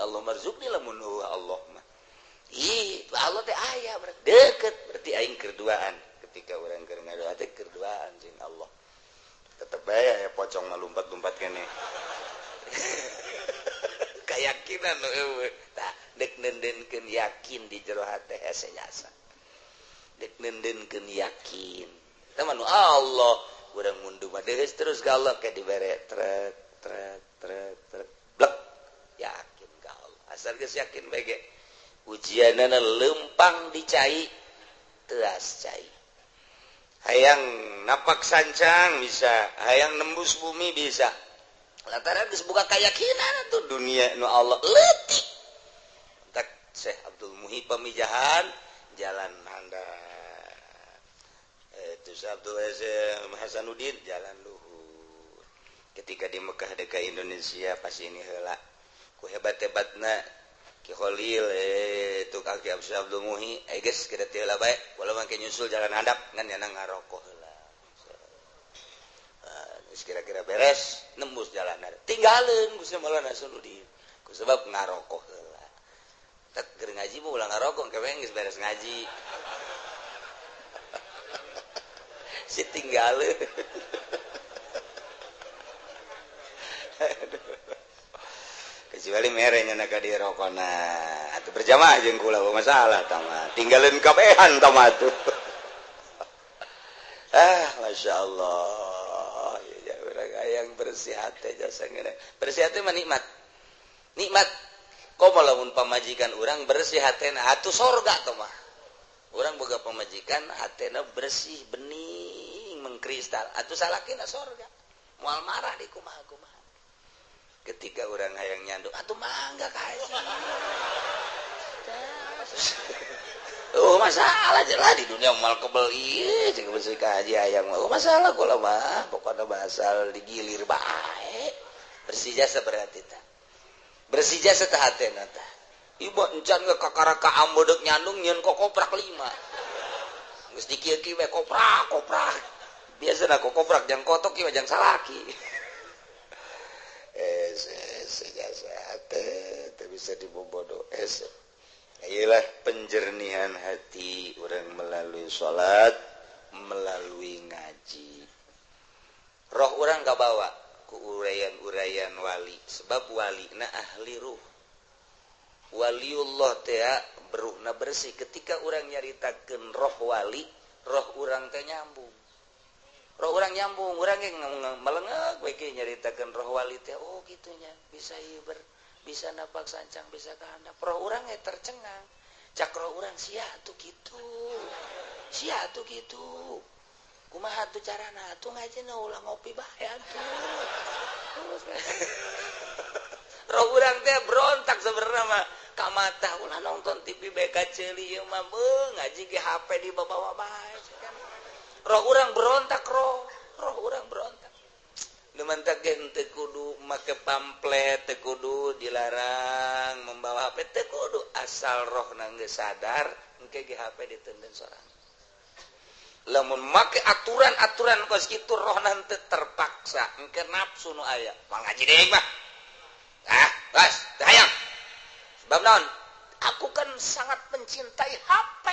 lamun Allah mah Allah teh aya berarti deukeut berarti aing keur duaan ketika urang keur ngadoa teh keur duaan jeung Allah tetep bae aya pocong mah lumpat-lumpat keneh kayakinan eueuh tah dek nendenkeun yakin di jero hate hese jasa dek nendenkeun yakin tah mah Allah urang munduh mah deus terus ka Allah ke dibere trek blek yakin ka Allah asal geus yakin bae ge ujianana lempang dicai teas cai hayang napak sancang bisa hayang nembus bumi bisa lantaran geus buka keyakinan tuh dunia nu Allah leutik tak Syekh Abdul Muhi pamijahan jalan handap itu Syekh Abdul Hasanuddin jalan luhur ketika di Mekah dekat Indonesia pas ini heula ku hebat-hebatna Ki Khalil itu kaki Abdul Muhi geus kita teu lah bae walau mangke nyusul jalan handap ngan yana ngarokok heula geus kira-kira beres nembus jalan handap tinggalin Gusti Maulana Hasanuddin ku sebab ngarokok heula tak keur ngaji mah ulah ngarokok keweng geus beres ngaji si tinggalin kecuali merenya nak di rokona atau berjamaah jeung kula masalah tama tinggalin kabehan tama tuh Masya Allah ya urang hayang bersih hati jasa ngeureun bersih hati mah nikmat komo lamun pamajikan urang bersih hatena atuh sorga teh mah urang boga pamajikan hatena bersih bening mengkristal atuh salakina sorga moal marah di kumaha-kumaha ketika orang hayang nyanduk atuh mangga ka haji masalah jelas di dunia mal kebeli cek bersih ka haji hayang masalah kula mah pokokna basal digilir bae bersih jasa berarti tah bersih jasa tah hatena tah ibu encan ge kakara ka ambodek nyandung nyeun kokoprak 5 geus dikieu-kieu we koprak biasana kokoprak jang kotok kieu jang salaki bisa dibobodo inilah penjernihan hati orang melalui sholat melalui ngaji roh orang gak bawa ku urayan-urayan wali sebab walina ahli ruh waliullah teh beruhna bersih ketika urang nyaritakeun roh wali roh urang teh nyambung roh urang nyambung urang ge melengek we ge nyaritakeun roh wali teh oh gitunya bisa ieu bisa napak sancang bisa kahandap roh urang ge tercengang cak roh urang sia atuh kitu kumaha tuh carana atuh ngajina ulah ngopi bae atuh roh urang teh berontak sebenarnya mah kamata ulah nonton TV BK ceuli ieu mah ngaji ge HP di bawa bae roh urang berontak roh urang berontak lumantak ge teu kudu make pamflet teu kudu dilarang membawa HP teu kudu asal rohna geus sadar engke ge HP diteunden sorangan lamun make aturan-aturan kos kitu rohna teu terpaksa engke nafsu nu aya moal ngaji deui mah bas hayang sebab naon aku kan sangat mencintai HP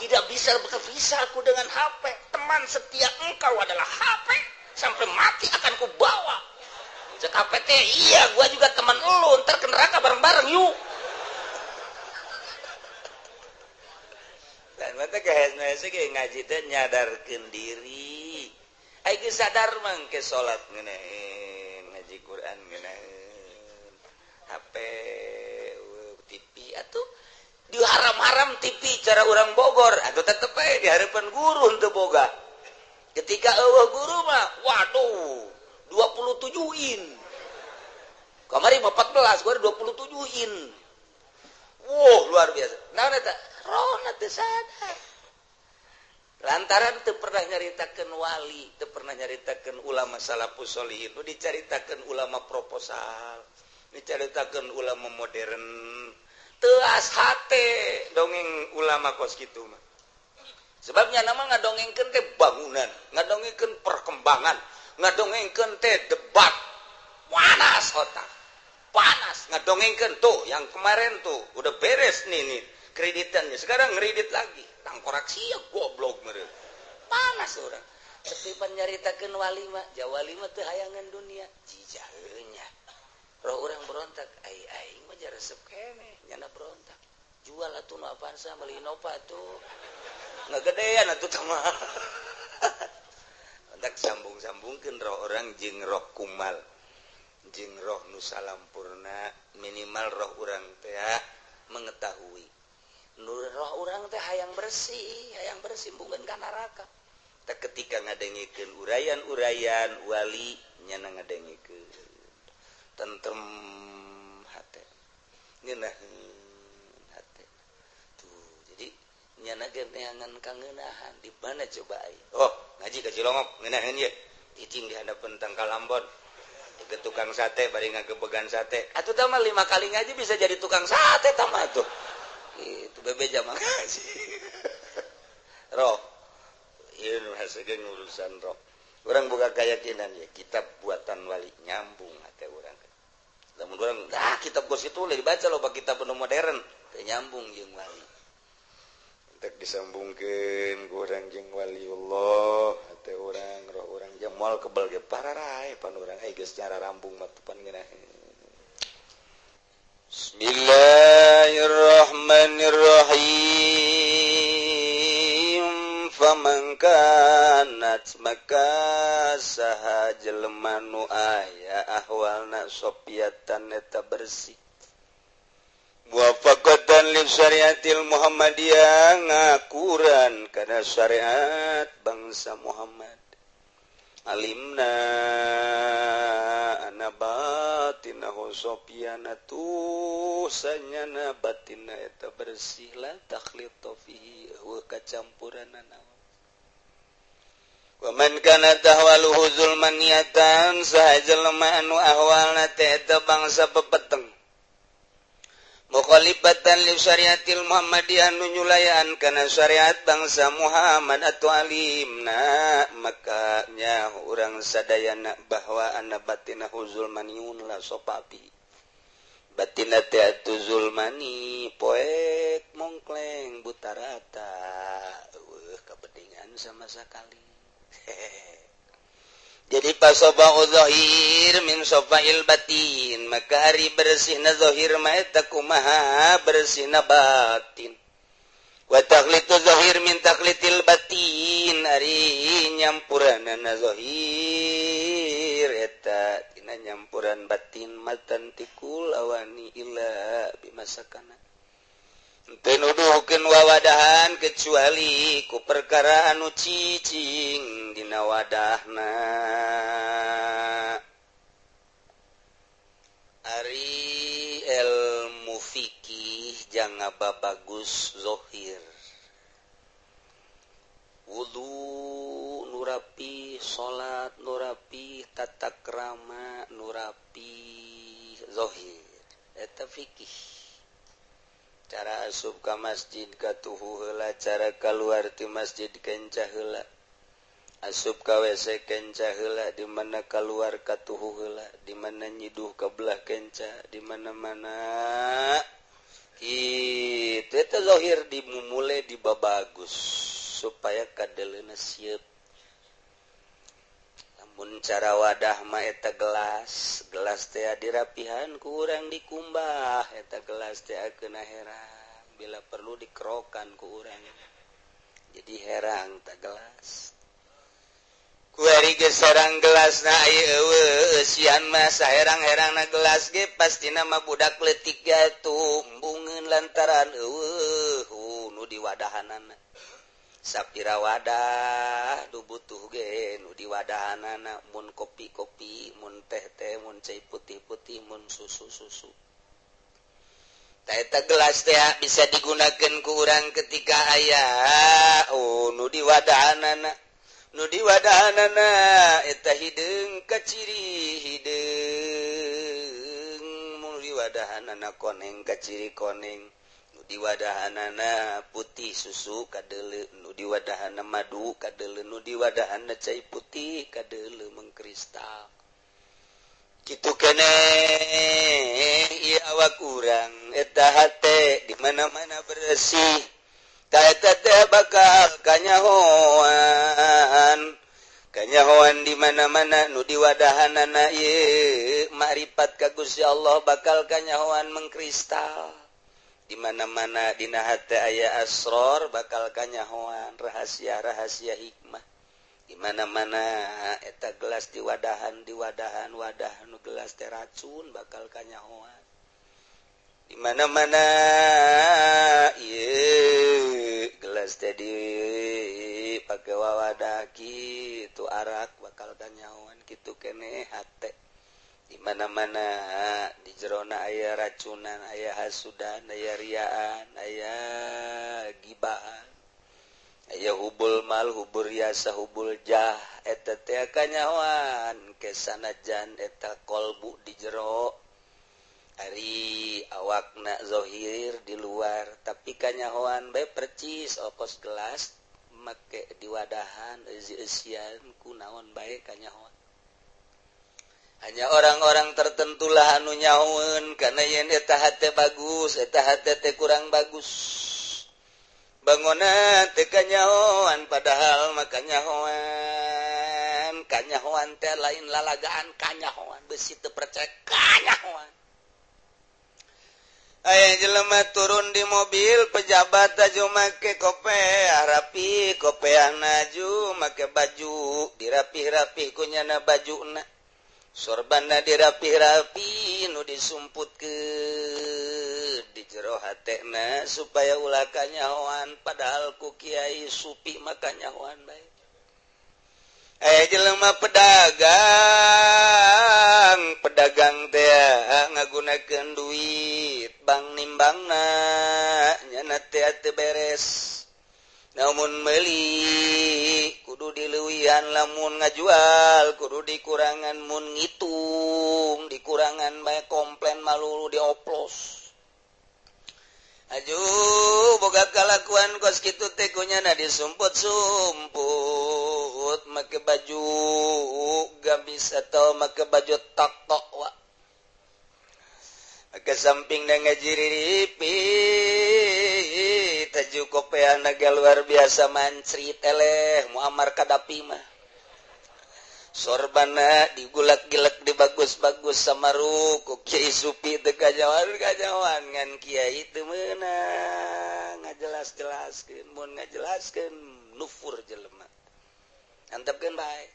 tidak bisa berpisah aku dengan HP teman setia engkau adalah HP sampai mati akan ku bawa cek HP teh iya gua juga teman elu ntar ke neraka bareng-bareng yuk dan mata kahesna ge ngaji teh nyadarkeun diri ai geus sadar mangke salat ngeunaheun ngaji Quran ngeunaheun HP TV atuh diharam-haram TV cara orang Bogor atau tetep aja di harapan guru untuk boga ketika guru mah waduh 27 in kemarin 14 gua 27 in wow luar biasa nah eta rohna teu sadar lantaran teu pernah nyaritakeun wali teu pernah nyaritakeun ulama salafus sholihin nu dicaritakeun ulama proposal dicaritakeun ulama modern teas hate dongeng ulama kos gitu mah sebabnya nama ngadongengkeun teh bangunan ngadongengkeun perkembangan ngadongengkeun teh debat panas otak panas ngadongengkeun tuh yang kemarin tuh udah beres nih kreditannya sekarang ngeredit lagi tangkorak sia goblok meureun panas orang tapi panyaritakeun wali mah jawali mah teu hayangan dunia jijaeunya roh orang berontak aing mah jaresep keneh nyana berontak jual atuh nu Avanza meuli Innova tuh ngagedean atuh tah mah hendak sambung-sambungkeun roh orang jeung roh kumal jeung roh nu salampurna minimal roh urang teh mengetahui nu roh urang teh hayang bersih mbungkeun ka neraka teh ketika ngadengikeun urayan-urayan wali nyana ngadengikeun tentrem hate ngeunaheun hate tuh jadi nyana ge neangan kangeunahan di mana coba ai oh ngaji ka Cilongok ngeunaheun ye cicing di hadapan tangkal Ambon ke tukang sate bari ngagebegan sate atuh tah mah 5 kali ngaji bisa jadi tukang sate tah mah tuh itu bebe jamaah ngaji roh ieu hasilkeun urusan roh urang boga keyakinan ya kitab buatan wali nyambung hate urang lamun urang kitab gos itu leuwih dibaca loba kitab nu modern teu nyambung jeung wali entek disambungkeun ku urang jeung waliullah hate urang roh urang jeung moal kebal ge pararae pan urang aya geus cara rambung mah tepan ngeunaheun Bismillahirrahmanirrahim faman kanat maka saha jelema nu aya ahwalna sopiatan eta bersih muwafaqatan li syariatil muhammadiyah ngakuran kana syariat bangsa Muhammad alimna ana batinahu sopiana tu sanyana batina eta bersih la takhlita fihi wa kacampuranana wa man kana tahwaluhu zulmaniyatan sahajelema anu ahwalna teh eta bangsa pepeteng mukhalifatan li syariatil muhammadiyah nu nyulayan kana syariat bangsa Muhammad atau alimna makanya urang sadayana bahwa anna batina zulmaniun la sopapi batina teh atu zulmani poek mongkleng buta rata kabedingan sama sekali Jadi pasobahir min sofail batin maka ari bersih na zohir ma'eta kumaha bersih na batin wa takhlitu zohir min takhlitil batin ari nyampuran na zohir eta tina nyampuran batin matan tikul awani illa bimasakana teu nuduhkeun wawadahan kecuali ku perkara anu cicing dina wadahna ari ilmu fikih jangan bagus zohir wudu nurapi salat nurapi tata krama nurapi zohir eta fikih cara asup ka masjid katuhu heula cara kaluar ti masjid kenca heula asup ka WC kenca heula di mana kaluar katuhu heula di mana nyiduh ka belah kenca di mana-mana kitu eta zahir dimumule dibabagus supaya kadeleuna sieup lamun cara wadah mah eta gelas teh dirapihan ku urang dikumbah eta gelas teh akeuna herang bila perlu dikerokan ku urang jadi herang ta gelas ku ari geus herang gelasna ieu eueuh sian mah saherang-herangna gelas ge pastina mah budak leutik atumbungeun lantaran eueuh nu di wadahanana sapira wadah du butuh ge nu di wadahanana mun kopi-kopi mun teh-teh mun cai putih-putih mun susu-susu ta eta gelas teh bisa digunakeun ku urang ketika aya nu di wadahanana eta hideung kaciri hideung mun di wadahanana koneng kaciri koneng di wadahanana putih susu kadeuleu nu di wadahana madu kadeuleu nu di wadahana cai putih kadeuleu mengkristal kitu keneh ieu awak urang eta hate di mana-mana bersih ta eta teh bakal kanyahoan di mana-mana nu di wadahanana ieu makrifat ka Gusti Allah bakal kanyahoan mengkristal di mana-mana dina hate aya asror bakal kanyahoan rahasia-rahasia hikmah di mana-mana eta gelas di wadahan wadah nu gelas teh racun bakal kanyahoan di mana-mana ieu gelas teh dipake wawadah kitu arak bakal kanyahoan kitu keneh hate di mana-mana di jerona aya racunan aya hasudan aya riaan aya gibahan aya hubul mal hubur yasa hubul jah eta teh kanyahoan kesanajan eta kolbu di jero ari awakna zahir di luar tapi kanyahoan bae percis opos gelas make di wadahan eusi-eusian kunaon bae kanyahoan hanya orang-orang tertentulah anu nyahoeun kana yen eta hate bagus eta hate teh kurang bagus bangunan teh kanyahoan padahal mah kanyahoan teh lain lalagaan kanyahoan besi teu percaya kanyahoan aya jelema turun di mobil pejabat aju make kopiah rapi kopiah naju make baju dirapih-rapih kunyana bajuna sorbanna dirapih-rapih nu disumputkeun di jero hatena supaya ulah kanyahoan padahal ku kiai supi mah kanyahoan bae aya jelema pedagang teh ngagunakeun duit bang nimbangna nyana teh teu beres namun meuli kudu dileuwihan lamun ngajual kudu dikurangan mun ngitung dikurangan bae komplain malulu dioplos aju boga kalakuan kos kitu teh kunyana disumput-sumput make baju gamis atau make baju tok-tok wa ke samping dan ngajiriripi taju kopeana ge luar biasa mancrit eleh muamar kadapi mah sorbana digulak-gilek di bagus-bagus samaruku Kiai Supi teu kajawan ngan Kiai teu meunang ngajelas-jelaskeun mun ngajelaskeun nufur jelema antepkeun bae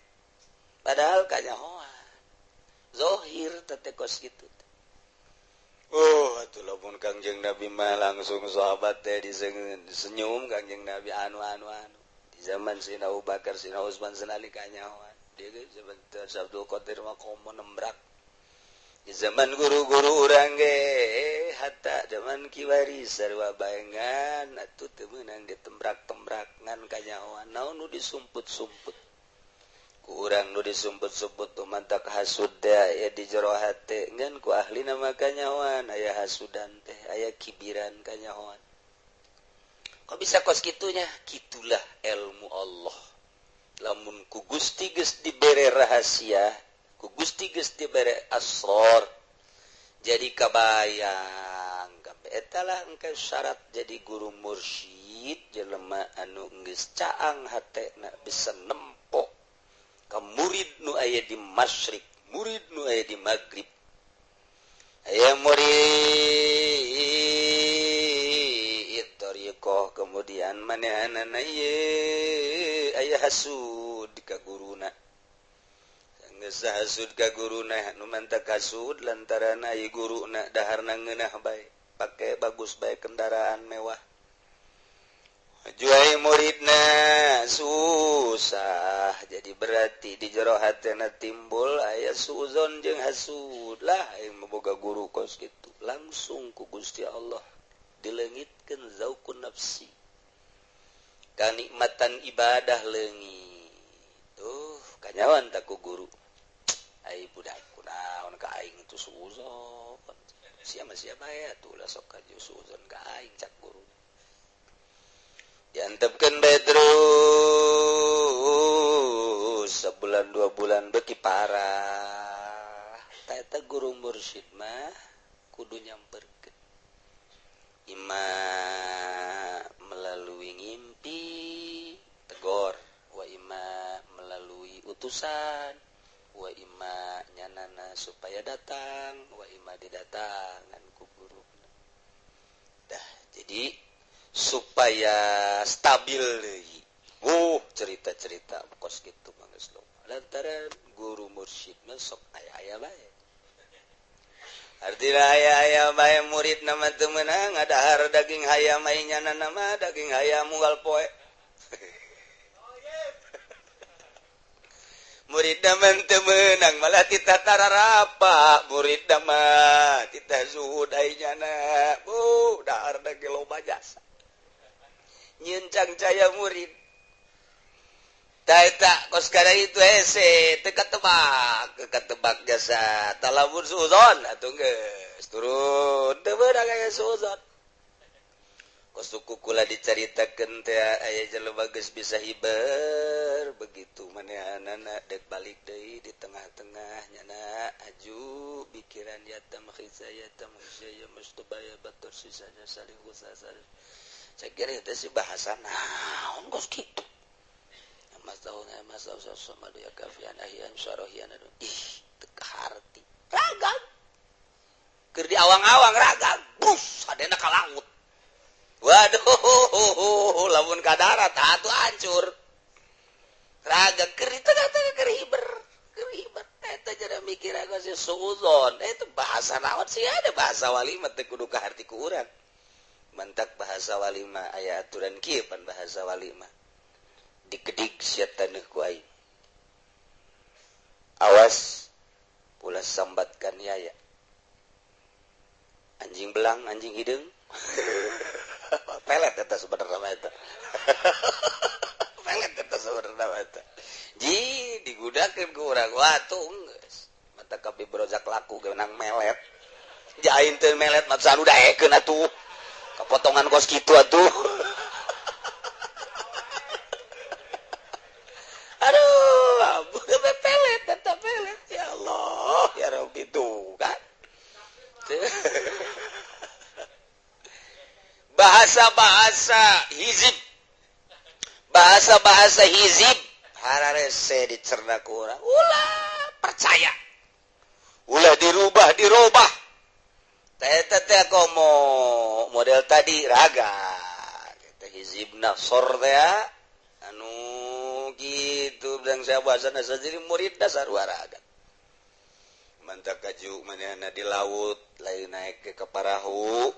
padahal kanyahoan zahir teh kos kitu. Atuh lamun Kangjeng Nabi mah langsung sahabat teh disenyum Kangjeng Nabi anu di zaman Sina Abu Bakar Sina Utsman senalika nyahoan dia zaman Sabtu Qadir mah komo nembrak di zaman guru-guru urang ge hatta zaman kiwari sarua baengan atuh teu meunang ditembrak-tembrak ngan kanyahoan naon nu disumput-sumput ku urang nu disumput-sumput tuh mantak hasud teh aya di jero hate ngan ku ahli nama kanyahoan aya hasudan teh aya kibiran kanyahoan kok bisa kos kitunya kitulah ilmu Allah lamun ku Gusti geus dibere rahasia ku Gusti geus dibere asrar jadi kabayang kabeh eta lah engke syarat jadi guru mursyid jelema anu geus caang hatena bisa nempo ka murid nu aya di masyrik murid nu aya di maghrib aya murid tariqah kemudian manehanana ieu aya hasud ka guruna geus hasud ka guruna nu mantak hasud lantaran aya guruna daharna ngeunah bae pake bagus bae kendaraan mewah juai muridna susah jadi berarti di jero hatena timbul aya suzon jeung hasud lah aing boga guru kos kitu langsung ku Gusti Allah dileungitkeun zauqun nafsi kanikmatan ibadah leungit tuh kanyawan tak ku guru ai budak kunaon ka aing tu suzon sia bae atuh lah sok ka suzon ka aing cak guru diantepkeun bae terus sebulan 2 bulan beki parah eta guru mursyid mah kudu nyamperkeun ima melalui ngimpi tegor wa ima melalui utusan wa ima nyanana supaya datang wa ima didatangan ku guru dah jadi supaya stabil deui cerita-cerita kos kitu mah geus loba lantaran guru mursyid mah sok aya-aya bae artina aya bae murid nama teu meunang ngadahar daging hayam ainyana nama daging hayam unggal poe murid nama teu meunang malah tita tararapa murid nama tita zuhud ainyana dahar daging loba jasa nyencang caya murid taeta kos kada itu hese teu katebak jasa talamun suzon atuh geus turun teu beunang aya suzon kos suku kula dicaritakeun teh aya jelema geus bisa hiber begitu manehanana dek balik deui di tengah-tengah nyana aju pikiran yatam khizayat musya mustubaya batur sisanya salih usasar saya kira itu sih bahasa naon kos kitu mas tahu sama dia kafian ahian syarahian teu harti ragam keur di awang-awang ragam bus hadena ka laut waduh lamun ka darat atuh hancur ragam keur di tengah-tengah keur hiber eta jadi mikir aku sih suuzon itu bahasa naon sih ada bahasa walimah teh kudu ka harti ku urang mantak bahasa walimah aya aturan kieu pan bahasa walimah dikedig sia taneuh ku aing awas ulah sambatkan yaya anjing belang anjing hideung pelet eta sebenarnya mah eta pelet eta sebenarnya mah eta ji digudakeun ku urang watuh geus mata kabeh brojak laku geunang melet jain teu melet mah sanu daekeun atuh kepotongan kos gitu atuh aduh udah pelet tetap pelet ya Allah ya Rabbi tuh kan bahasa hizib hararese dicerna ku urang ulah percaya ulah dirubah teh komo model tadi raga kita hizib nafsor teh anu gitu bilang saya bahasana jadi murid dasar waraga mantak kaju manehna di laut lain naik ke Parahu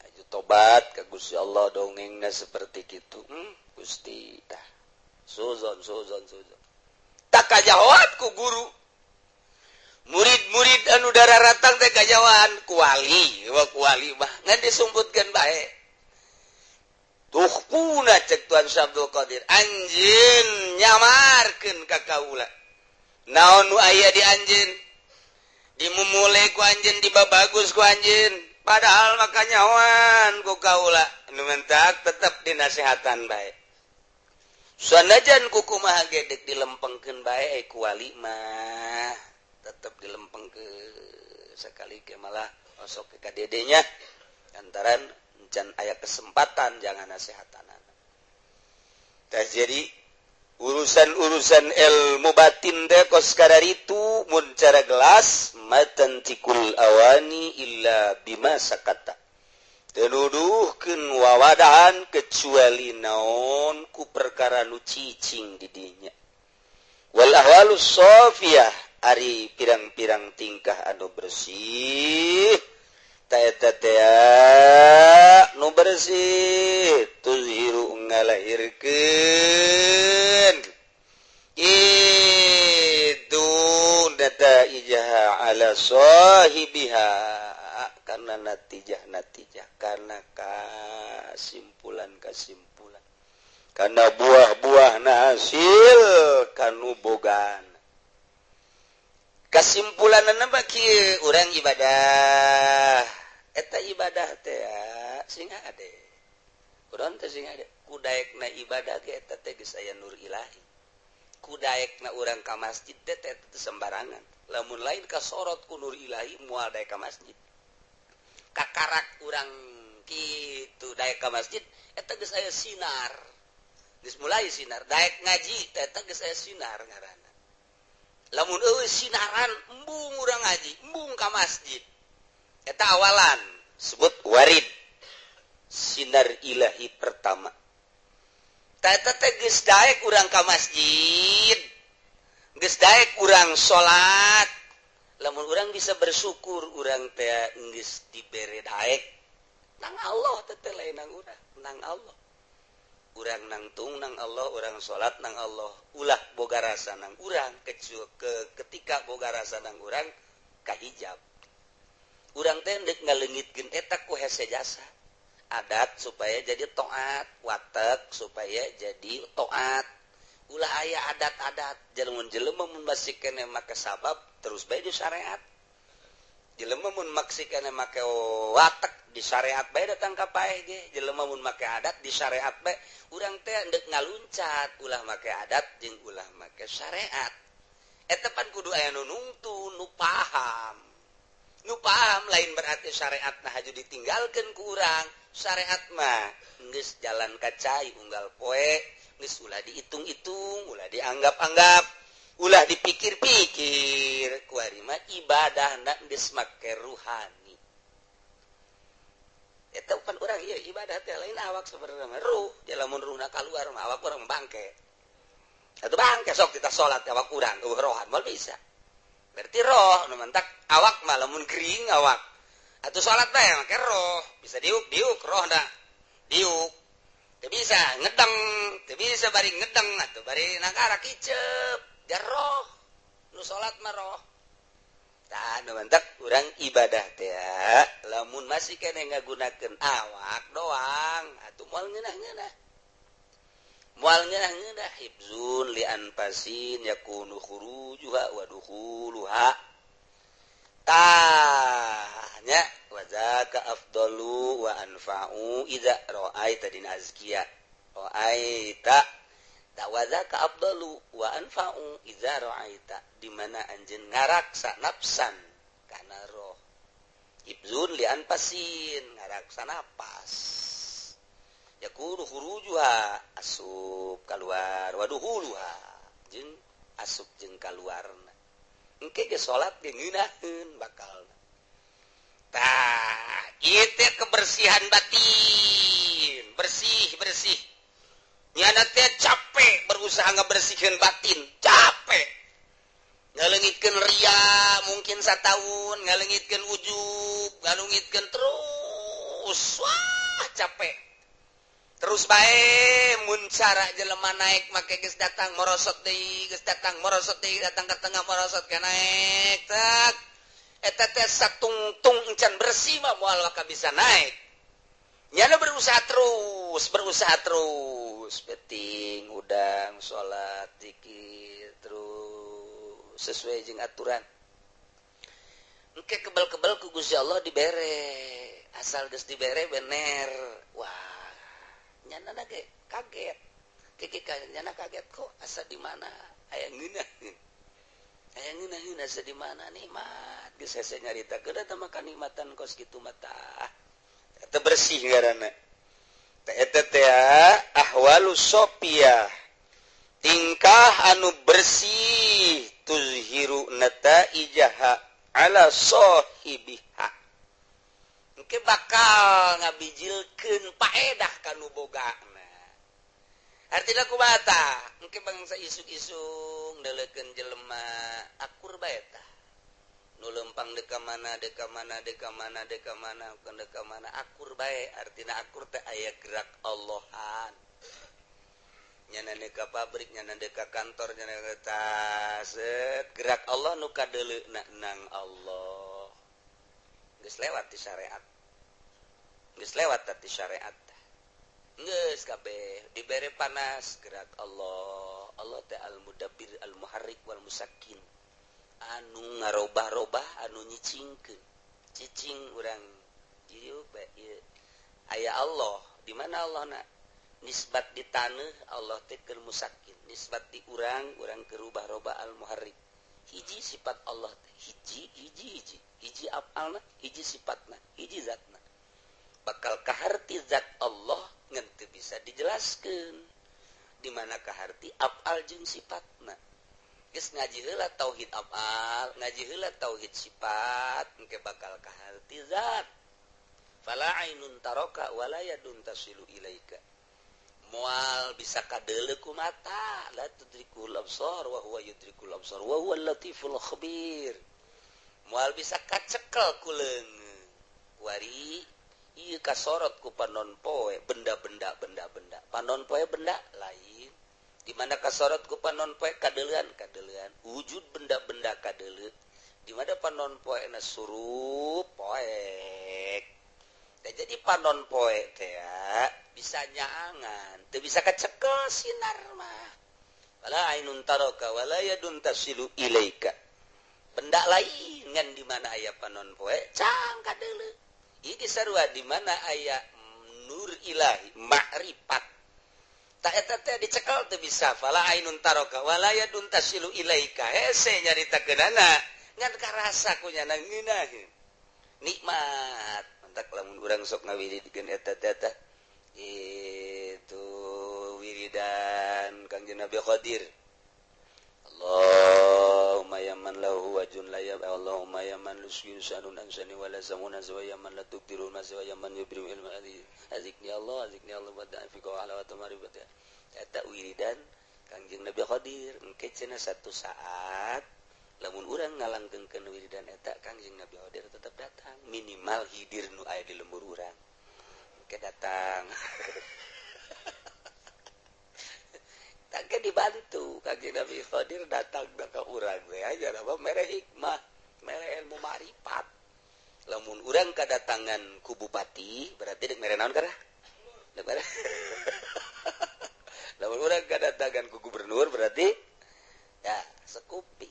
aju tobat ka Gusti Allah dongengna seperti kitu Gusti tah suzon tak kajawat ku guru murid-murid anu dararatang teh kajawaan ku wali mah ngan disumputkeun bae tuh puna cek Tuan Abdul Qadir anjeun nyamarkeun ka kaula naon nu aya di anjeun dimumule ku anjeun dibabagus ku anjeun padahal maka nyawan ku kaula nu mentak tetep dinasehatan bae sanajan ku kumaha ge deuk dilempengkeun bae ku wali mah tetep dilempengkeun sekali ke malah osok ke dedenya lantaran can aya kesempatan jangan nasehatanan tah jadi urusan ilmu batin teh kos kadaritu mun cara gelas matan tikul awani illa bima sakata tenuduhkeun wawadahan kecuali naon ku perkara nu cicing di dinya wal ahwalus safiyah ari pirang-pirang tingkah anu bersih ta eta teh nu bersih tuzhiru ngalahirkeun itu data ijah ala sahibiha karena natijah karena kesimpulan karena buah-buah hasil kanu bogan kesimpulanna baki urang ibadah eta ibadah teh sing ade urang teh sing ade kudaekna ibadah ge eta teh geus aya nur ilahi kudaekna urang ka masjid teh eta sembarangan lamun lain kasorot ku nur ilahi moal daek ka masjid kakarak urang kitu daek ka masjid eta geus aya sinar geus mulai sinar daek ngaji teh eta geus aya sinar ngaranna lamun eueuh sinaran embung urang ngaji embung ka masjid eta awalan sebut warid sinar ilahi pertama ta eta teh geus daek urang ka masjid geus daek urang salat lamun urang bisa bersyukur urang teh geus dibere daek nang Allah teh lain nang urang nang Allah urang nangtung nang Allah urang salat nang Allah ulah boga rasa nang urang ketika boga rasa nang urang kahijab urang teh deuk ngaleungitkeun eta ku hese jasa adat supaya jadi taat watek supaya jadi taat ulah aya adat-adat jelema mun masih keneh make sabab terus bae di syariat jelema mun maksikeun make watek di syariat bae datang ka paeh ge jelema mun make adat di syariat bae urang teh deuk ngaluncat ulah make adat jeung ulah make syariat eta pan kudu aya nu nungtun nu paham lain berarti syariatna haju ditinggalkeun ku urang syariat mah geus jalan ka cai unggal poe geus ulah diitung-itung ulah dianggap-anggap ulah dipikir-pikir ku ari mah ibadahna geus make ruhani eta pan urang ieu ibadah teh lain awak sabarana mah ruh lamun ruhna kaluar mah awak urang bangke atuh bangke sok kita salat awak urang rohan moal bisa berarti roh nu mentak awak mah lamun gering awak atuh salat bae make roh bisa diuk rohna diuk teu bisa ngedeng teu bisa bari ngedeng atuh bari nagara kicep jar roh nu salat mah roh tah nu mentak urang ibadah teh lamun masih keneh ngagunakeun awak doang atuh moal ngeunah hibzun li anfasin yakunu khurujuha wa dukhuluha tanya wa zaka afdalu wa anfa'u idza ra'aita din azkiya ra'aita wa zaka afdalu wa anfa'u idza ra'aita di mana anjeun ngaraksa nafsan kana roh hibzun li anfasin ngaraksa napas yakunu khurujuha asup keluar waduhuluha jeung asup jeung kaluarna engke ge salat ge ngeunaheun bakalna tah ieu teh kebersihan batin bersih nyana teh capek berusaha ngabersihkeun batin capek ngaleungitkeun ria mungkin satahun ngaleungitkeun ujub ngaleungitkeun terus wah capek terus bae mun cara jelema naik make geus datang morosot deui datang ka tengah morosot ka naik tak eta teh satungtung encan bersih mah moal ka bisa naik nyana berusaha terus penting udang salat zikir terus sesuai jeung aturan engke kebal-kebal ku Gusti Allah dibere asal geus dibere bener wah nyana ge kaget nyana kaget kok asa di mana aya ngeunaheun asa di mana nikmat geus hese nyaritakeun eta mah kanikmatan kos kitu mah tah eta bersih ngaranna eta teh ahwalus sofiyah tingkah anu bersih tuzhiru nataijaha ala sahibiha engke bakal ngabijilkeun paedah kanu bogana artina kumaha tah engke bangsa isuk-isuk deuleukeun jelema akur bae tah nu lempang deka mana akur bae artina akur teh aya gerak Allahan nyana deka pabrik nyana deka kantor nyana deka gerak Allah nu kadeuleuna nang Allah geus lewat ti syariat geus kabeh dibere panas gerak Allah teh al-mudabbir al-muharrik wal musakkin anu ngarobah-robah anu nyicingkeun cicing urang ieu aya Allah di mana Allahna nisbat di taneuh Allah teh keur musakkin nisbat di urang keur rubah-robah al-muharrik hiji sifat Allah teh hiji afalna hiji sifatna hiji zatna bakal kaharti zat Allah ngan teu bisa dijelaskeun di mana kaharti afal jeung sifatna geus ngaji heula tauhid afal ngaji heula tauhid sifat engke bakal kaharti zat fala ainun taraka wala yadun tasilu ilaika moal bisa kadeuleu ku mata la tudrikul absar wa huwa yudrikul absar wa huwal latiful khabir moal bisa kacekel ku leungeun wari ieu kasorot ku panon poe benda-benda panon poe benda lain di mana kasorot ku panon poe kadeuleuan wujud benda-benda kadeuleu di mana panon poe na surup poek teh jadi panon poe teh bisa nyaangan teu bisa kacekel sinar mah wala ainun taraka wala yadun tasilu ilaika benda lain ngan di mana aya panon poe cang kadeuleu ieu sarua di mana aya nur ilahi ma'rifat tak eta teh dicekel teu bisa fala ainun taraka wala yadun tasilu ilaika hese nyaritakeunana ngan karasa ku nyana ngeunaheun nikmat mantak lamun urang sok ngawiridkeun eta teh itu wiridan Kangjeng Nabi Khadir Allahumma ya man lahu wajun la ya Allahumma ya man lusyin sanun ansani wala zamuna wa ya man la tuqdirun ma wa ya man yubrim ilma azikni Allah wa ta'fiqa ala wa tamaribata eta wiridan Kangjeng Nabi Khadir engke cenah satu saat lamun urang ngalanggengkeun wiridan eta Kangjeng Nabi Khadir tetep datang minimal hidir nu aya di lembur urang engke datang tak dibantu Kangjeng Nabi Khadir datang ka urang we aja apa mere hikmah mere ilmu ma'rifat lamun urang kadatangan ku bupati berarti deuk mere naon kana deuk mere lamun urang kadatangan ku gubernur berarti ya sekupi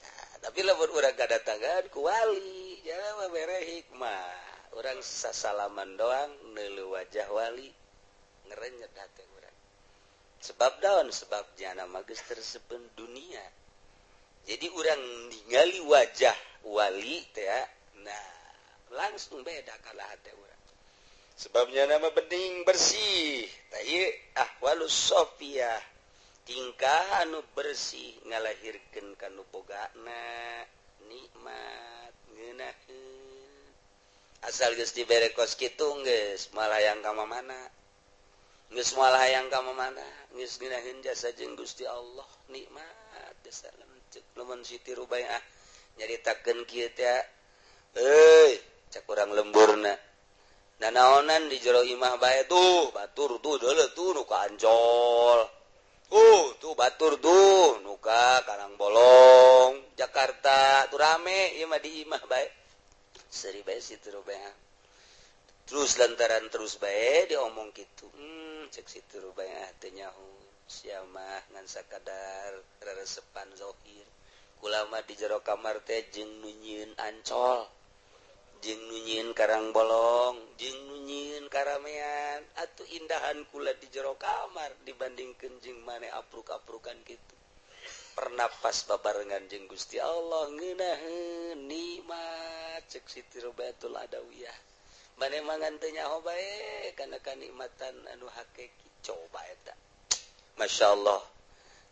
nah, tapi lamun urang kadatangan ku wali jangan mere hikmah urang sasalaman doang neuleuh wajah wali ngerenyet hate urang sebab daun sebab jana magis tersepen dunia jadi urang ningali wajah wali teh nah langsung beda kalah hate urang sebabnya nama bening bersih tah ieu ahwalus sofiyah tingkah anu bersih ngalahirkeun kanu bogana nikmat ngeunaheun asal geus dibere kos kitu geus malah hayang ka mana geus malah hayang ka mana geus ngeunaheun jasa jeung Gusti Allah nikmat desalan ceuk lamun Siti Rubaiah nyaritakeun kieu teh cak urang lemburna nanaonan di jero imah bae tuh batur tuh deuleu tuh nu ka Ancol tuh batur tuh nu ka Karangbolong Jakarta tuh rame ieu mah di imah bae seri bae Siti Rubaiah terus lantaran terus bae diomong kitu cek Siti Rubaiah teh nyaho sia mah ngan sakadar reresepan zahir kula mah di jero kamar teh jeung nu nyieun Ancol jeung nu nyieun Karangbolong jeung nu nyieun karamean atuh indahan kula di jero kamar dibandingkeun jeung mane apruk-aprukan kitu pernapas babarengan jeung Gusti Allah ngeunaheun nikmat cek Siti Rubaiatul Adawiyah mane mangan teu nyaho bae kana kanikmatan anu hakiki coba eta masyaallah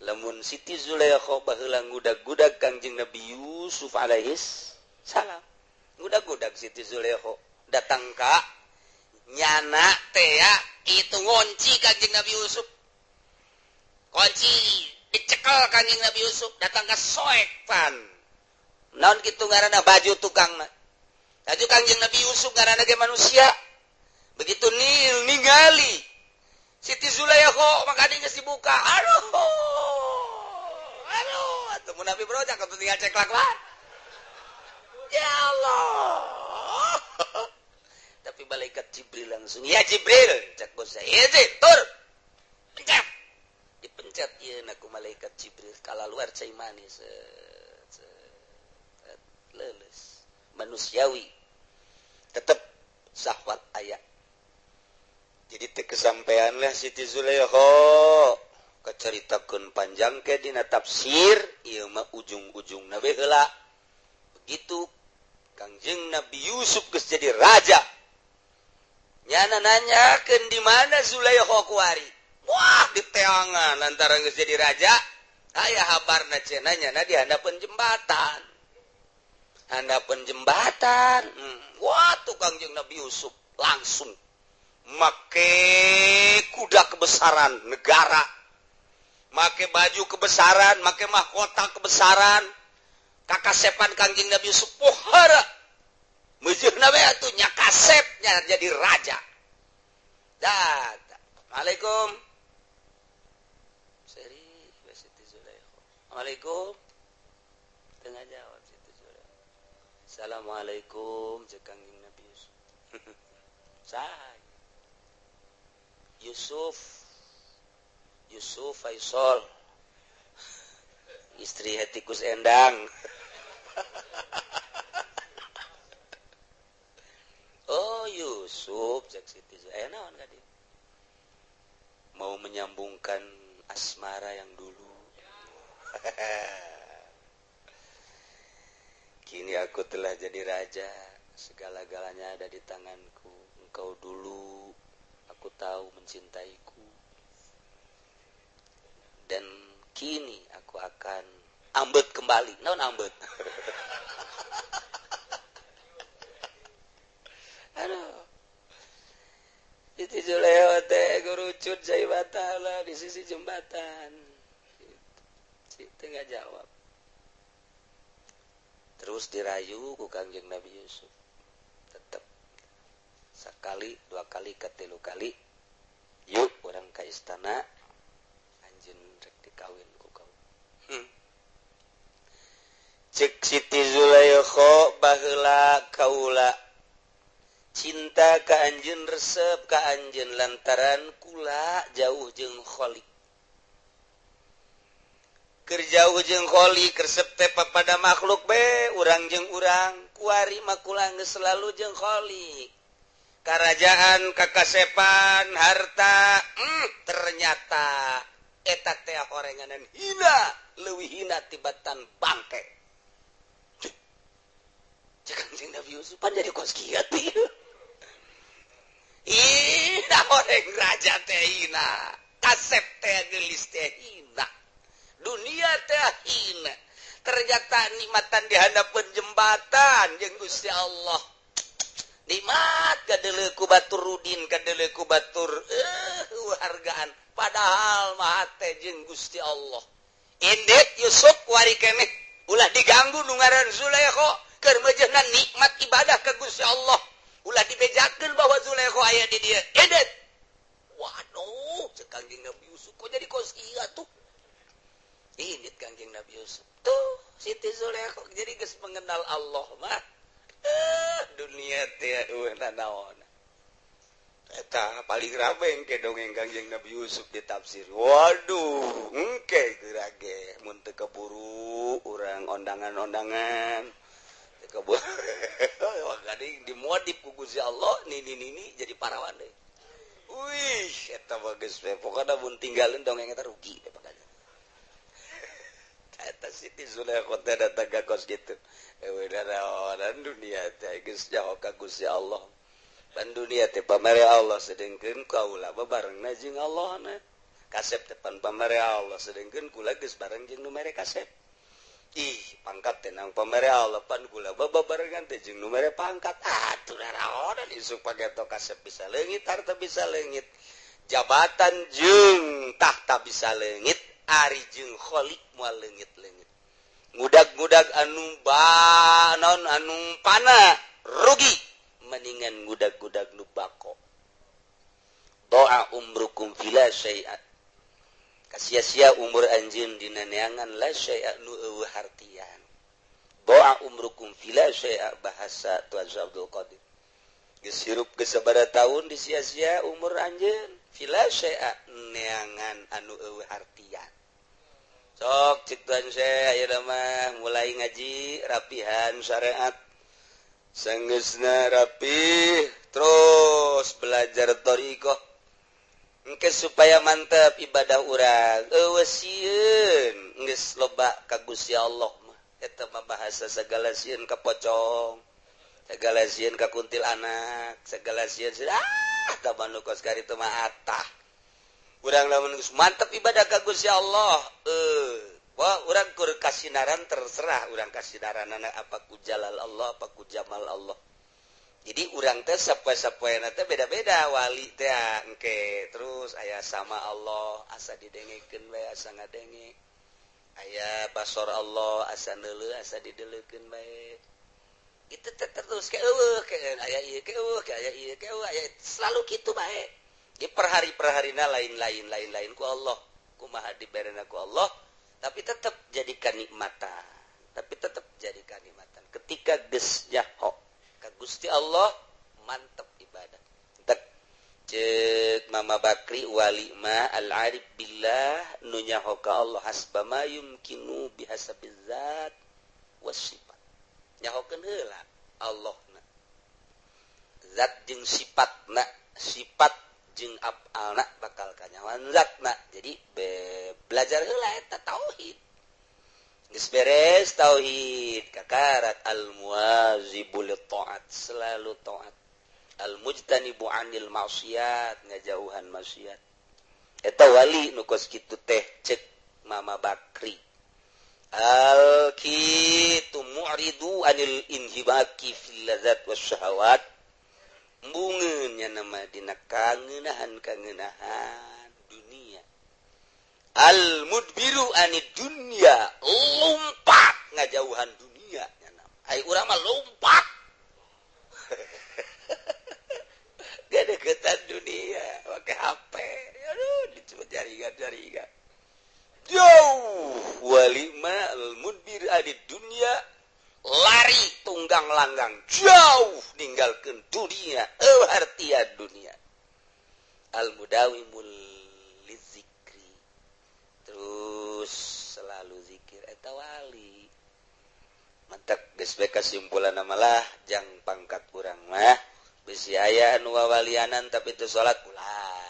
lamun Siti Zulaikha baheula ngudag-gudag Kangjeng Nabi Yusuf alaihis salam ngudag-gudag Siti Zulaikha datang ka nyana teh ya itu ngunci Kangjeng Nabi Yusuf kunci dicekel Kangjeng Nabi Yusuf datang ka soekpan naon kitu ngaranna baju tukangna baju Kangjeng Nabi Yusuf ngaranna ge manusia begitu ningali Siti Zulaikha maka dia geus dibuka aduh atuh mun Nabi brojak atuh tinggal cek lakuan ya Allah tapi malaikat Jibril langsung ya Jibril cek bos saya ya tur pencet dipencet ieu na ku malaikat Jibril kala luar cai manis leuleus manusiawi tetep syahwat aya jadi teu kesampean lah Siti Zulaikha kacaritakeun panjang ke dina tafsir ieu mah ujung-ujungna we heula begitu Kangjeng Nabi Yusuf geus jadi raja nyana nanyakeun di mana Zulaikha kuari wah diteangan lantaran geus jadi raja aya habarna cenah nyana di handapeun jembatan wah tuh Kangjeng Nabi Yusuf langsung make kuda kebesaran negara make baju kebesaran make mahkota kebesaran kakasepan Kangjeng Nabi Yusuf pohara mejeuna we atuh nya kasepnya jadi raja dah Assalamualaikum seri Siti Zulaikha Assalamualaikum tengah jawab Siti Zulaikha Assalamualaikum cek Kangjeng Nabi Yusuf saha Yusuf Faisal istri Hetikus Endang oh Yusuf cek Siti Zulaikha naon ka dieu mau menyambungkan asmara yang dulu kini aku telah jadi raja segala-galanya ada di tanganku engkau dulu aku tahu mencintaiku dan kini aku akan ambet kembali naon ambet aduh Siti Zulaikha teh gurucut jai batala di sisi jembatan teh enggak jawab terus dirayu ku Kangjeng Nabi Yusuf tetep sakali dua kali katilu kali yuk orang ka istana anjeun rek dikawin ku kau cek Siti Zulaikha baheula kaula cinta ka anjeun resep ka anjeun lantaran kula jauh jeung Khalik keur jauh jeung Khalik resep teh pada makhluk be urang jeung urang kuari mah kula geus selalu jeung Khalik karajaan kakasepan harta ternyata eta teh horenganan hina leuwih hina tibatan bangke cek Kangjeng Nabi Yusuf pan jadi kos kieu teh ih da horeng raja teh hina kasep teh gelis teh hina dunia teh hina ternyata nikmatan di hadapan jembatan jeung Gusti Allah nikmat kadele ku batur rudin kadele ku batur hargaan padahal mah teh jeung Gusti Allah indek Yusuf wari keneh ulah diganggu nu ngaran Zulaikha keur meujeuhna nikmat ibadah ka Gusti Allah ulah dibejakeun bahwa Zulaikha aya di dieu indek waduh cek Kangjeng Nabi Yusuf kok jadi kos ieu tuh ini Kangjeng Nabi Yusuf tuh Siti Zulaikha jadi geus mengenal Allah mah dunia teh naon eta paling rame engke dongeng Kangjeng Nabi Yusuf ditafsir waduh engke gerage mun teu keburu urang ondangan-ondangan teu keburu gading dimodif ku Gusti Allah nini jadi parawan deui wih eta bagus we pokona mun tinggalin dongeng eta rugi we pokona eta Siti Zulaikha teh datang ka kos kitu dan dunia teh geus jauh ka Gusti Allah dan dunia teh pamere Allah sedengkeun kaula bebarengna jeung Allahna kasep teh pamere Allah sedengkeun kula geus bareng jeung nu mere kasep ih pangkat teh nang pamere Allah pan kula bebarengan teh jeung nu mere pangkat atuh naon isuk pageto kasep bisa leungit harta bisa leungit jabatan jeung tahta bisa leungit ari jeung kholiq moal leungit-leungit ngudag-ngudag anu banon anu pana rugi mendingan ngudag-ngudag nu bako doa umrukum fila syai'at kasia-sia umur anjeun dina neangan la syai'a nu eueuh hartian doa umrukum fila syai'a bahasa Tuan Abdul Qadir geus hirup geus sabaraha taun disia-sia umur anjeun fila syai'a neangan anu eueuh hartian sok cik Tuan saya ayeuna mah mulai ngaji rapihan syariat sanggeusna rapih terus belajar thariqah engke supaya mantep ibadah urang eueuh sieun geus loba ka Gusti Allah mah eta mah bahasa sagala sieun ka pocong sagala sieun ka kuntil anak sagala sieun tah manu kos karitu mah atah urang lamun geus mantep ibadah ka Gusti Allah wah urang keur kasinaran terserah urang kasinaranana apa ku jalal Allah apa ku jamal Allah jadi urang teh sapoe-sapoena teh beda-beda wali teh engke terus aya sama Allah asa didengekeun bae asa ngadenge aya basor Allah asa neuleuh asa dideuleukeun bae itu teh terus ke eueuh ke aya ieu ke eueuh ke aya ieu ke eueuh aya selalu kitu bae di per hari-perharina lain-lain ku Allah kumaha diberena ku Allah tapi tetap jadikan nikmatan ketika geus nyaho ka Gusti Allah mantep ibadah tek ceuk Mama Bakri wali ma al arif billah nu nyaho ka Allah hasba ma yumkinu bihasabiz zat was sifat nyahokeun heula Allahna zat jeung sifatna sifat jeung af'alna bakal kanyawan zatna jadi belajar heula eta tauhid geus beres tauhid kakarat al muwazibul taat selalu taat al mujtanibu anil maksiat ngajauhan maksiat eta wali nu kos kitu teh ceuk Mama Bakri al kitu mu'ridu anil inhibaki fil ladzat wasyahawat bungeun nya nama dina kangeunahan dunia al mudbiru anid dunya lompat ngajauhan dunia nya nama ai urang mah lompat gadegetan dunia make HP aduh disebut jaringan jauh walima al mudbir anid dunya lari tunggang langgang jauh ninggalkeun dunia artian dunia al mudawimul lizikri terus selalu zikir eta wali mantap geus bae kesimpulanna malah jang pangkat urang mah bisi aya anu wawalianan tapi teu salat ulah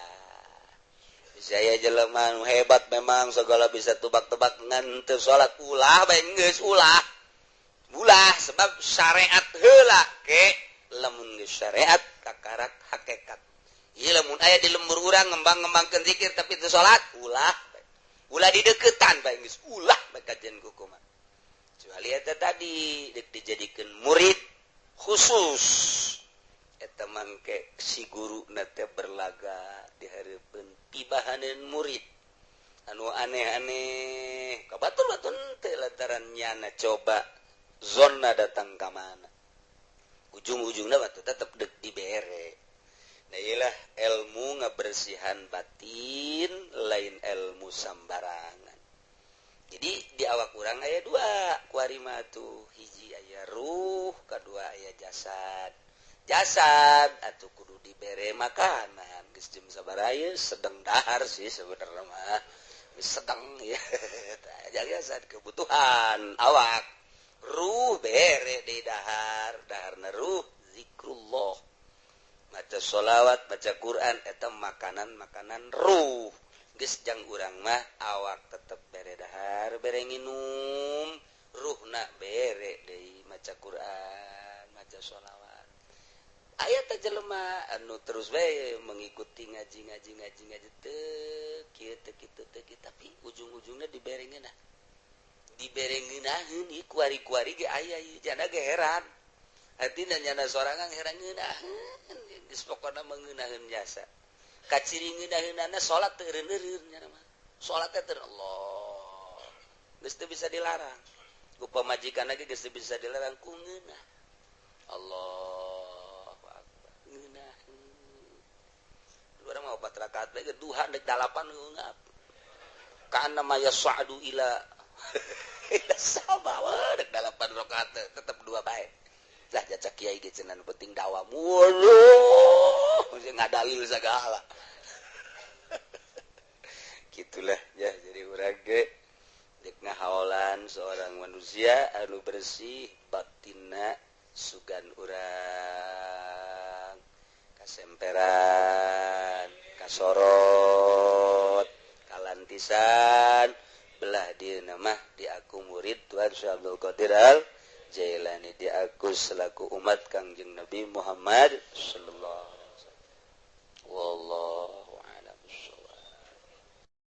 bisi aya jelema anu hebat memang segala bisa tebak-tebak ngan teu salat ulah bae geus ulah sebab syariat heula ke lamun geus syariat kakarak hakikat lamun aya di lembur urang ngembang-ngembangkeun zikir tapi itu salat ulah di deketan bae geus ulah bae kajian kumaha kecuali eta tadi dek dijadikeun murid khusus eta mangke si guru na teh berlaga di hareupeun tibahaneun murid anu aneh-aneh kabatur-batur teh lantaran nyana coba zona datang ka mana ujung-ujungna batu tetep dek dibere. Nah iyalah ilmu ngabersihan batin lain ilmu sambarangan. Jadi di awak urang aya dua kuarima tuh hiji aya ruh kedua aya jasad. Jasad atuh kudu dibere makanan geus jam sabaraha sedang dahar sih sebenarnya mah sedang ya jasad kebutuhan awak ruh bere di daharna ruh zikrullah baca sholawat baca Quran eta makanan ruh geus jang urang mah awak tetep bere dahar bere nginum ruhna bere deui maca Quran maca sholawat aya teh jelema anu terus bae mengikuti ngaji teu kieu teu kitu tapi ujung-ujungna diberengeunna ieu kuari-kuari ge aya ieu jana ge heran artina nyana sorangan heran ngeunaheun geus pokona meungeunahkeun jasa kaciri ngeunaheunana salat teu eureun-eureun nyana mah salat teh Allah geus teu bisa dilarang ku pamajikanna ge geus teu bisa dilarang ku ngeunah Allahu akbar ngeunaheun urang mah 4 rakaat bae duha dek 8 ngeungap kana maya sa'du ila ila sama dek 8 rakaat tetep 2 bae lah jaca kiai ge cenah penting dakwah mulu ngadalil segala gitulah ya jadi urang ge dek ngahaolan seorang manusia anu bersih batinna sugan urang kasemperan kasorot kalantisan belah dieuna mah di aku murid Tuhan Syekh Abdul Qadir Al Jailani di aku selaku umat Kangjeng Nabi Muhammad sallallahu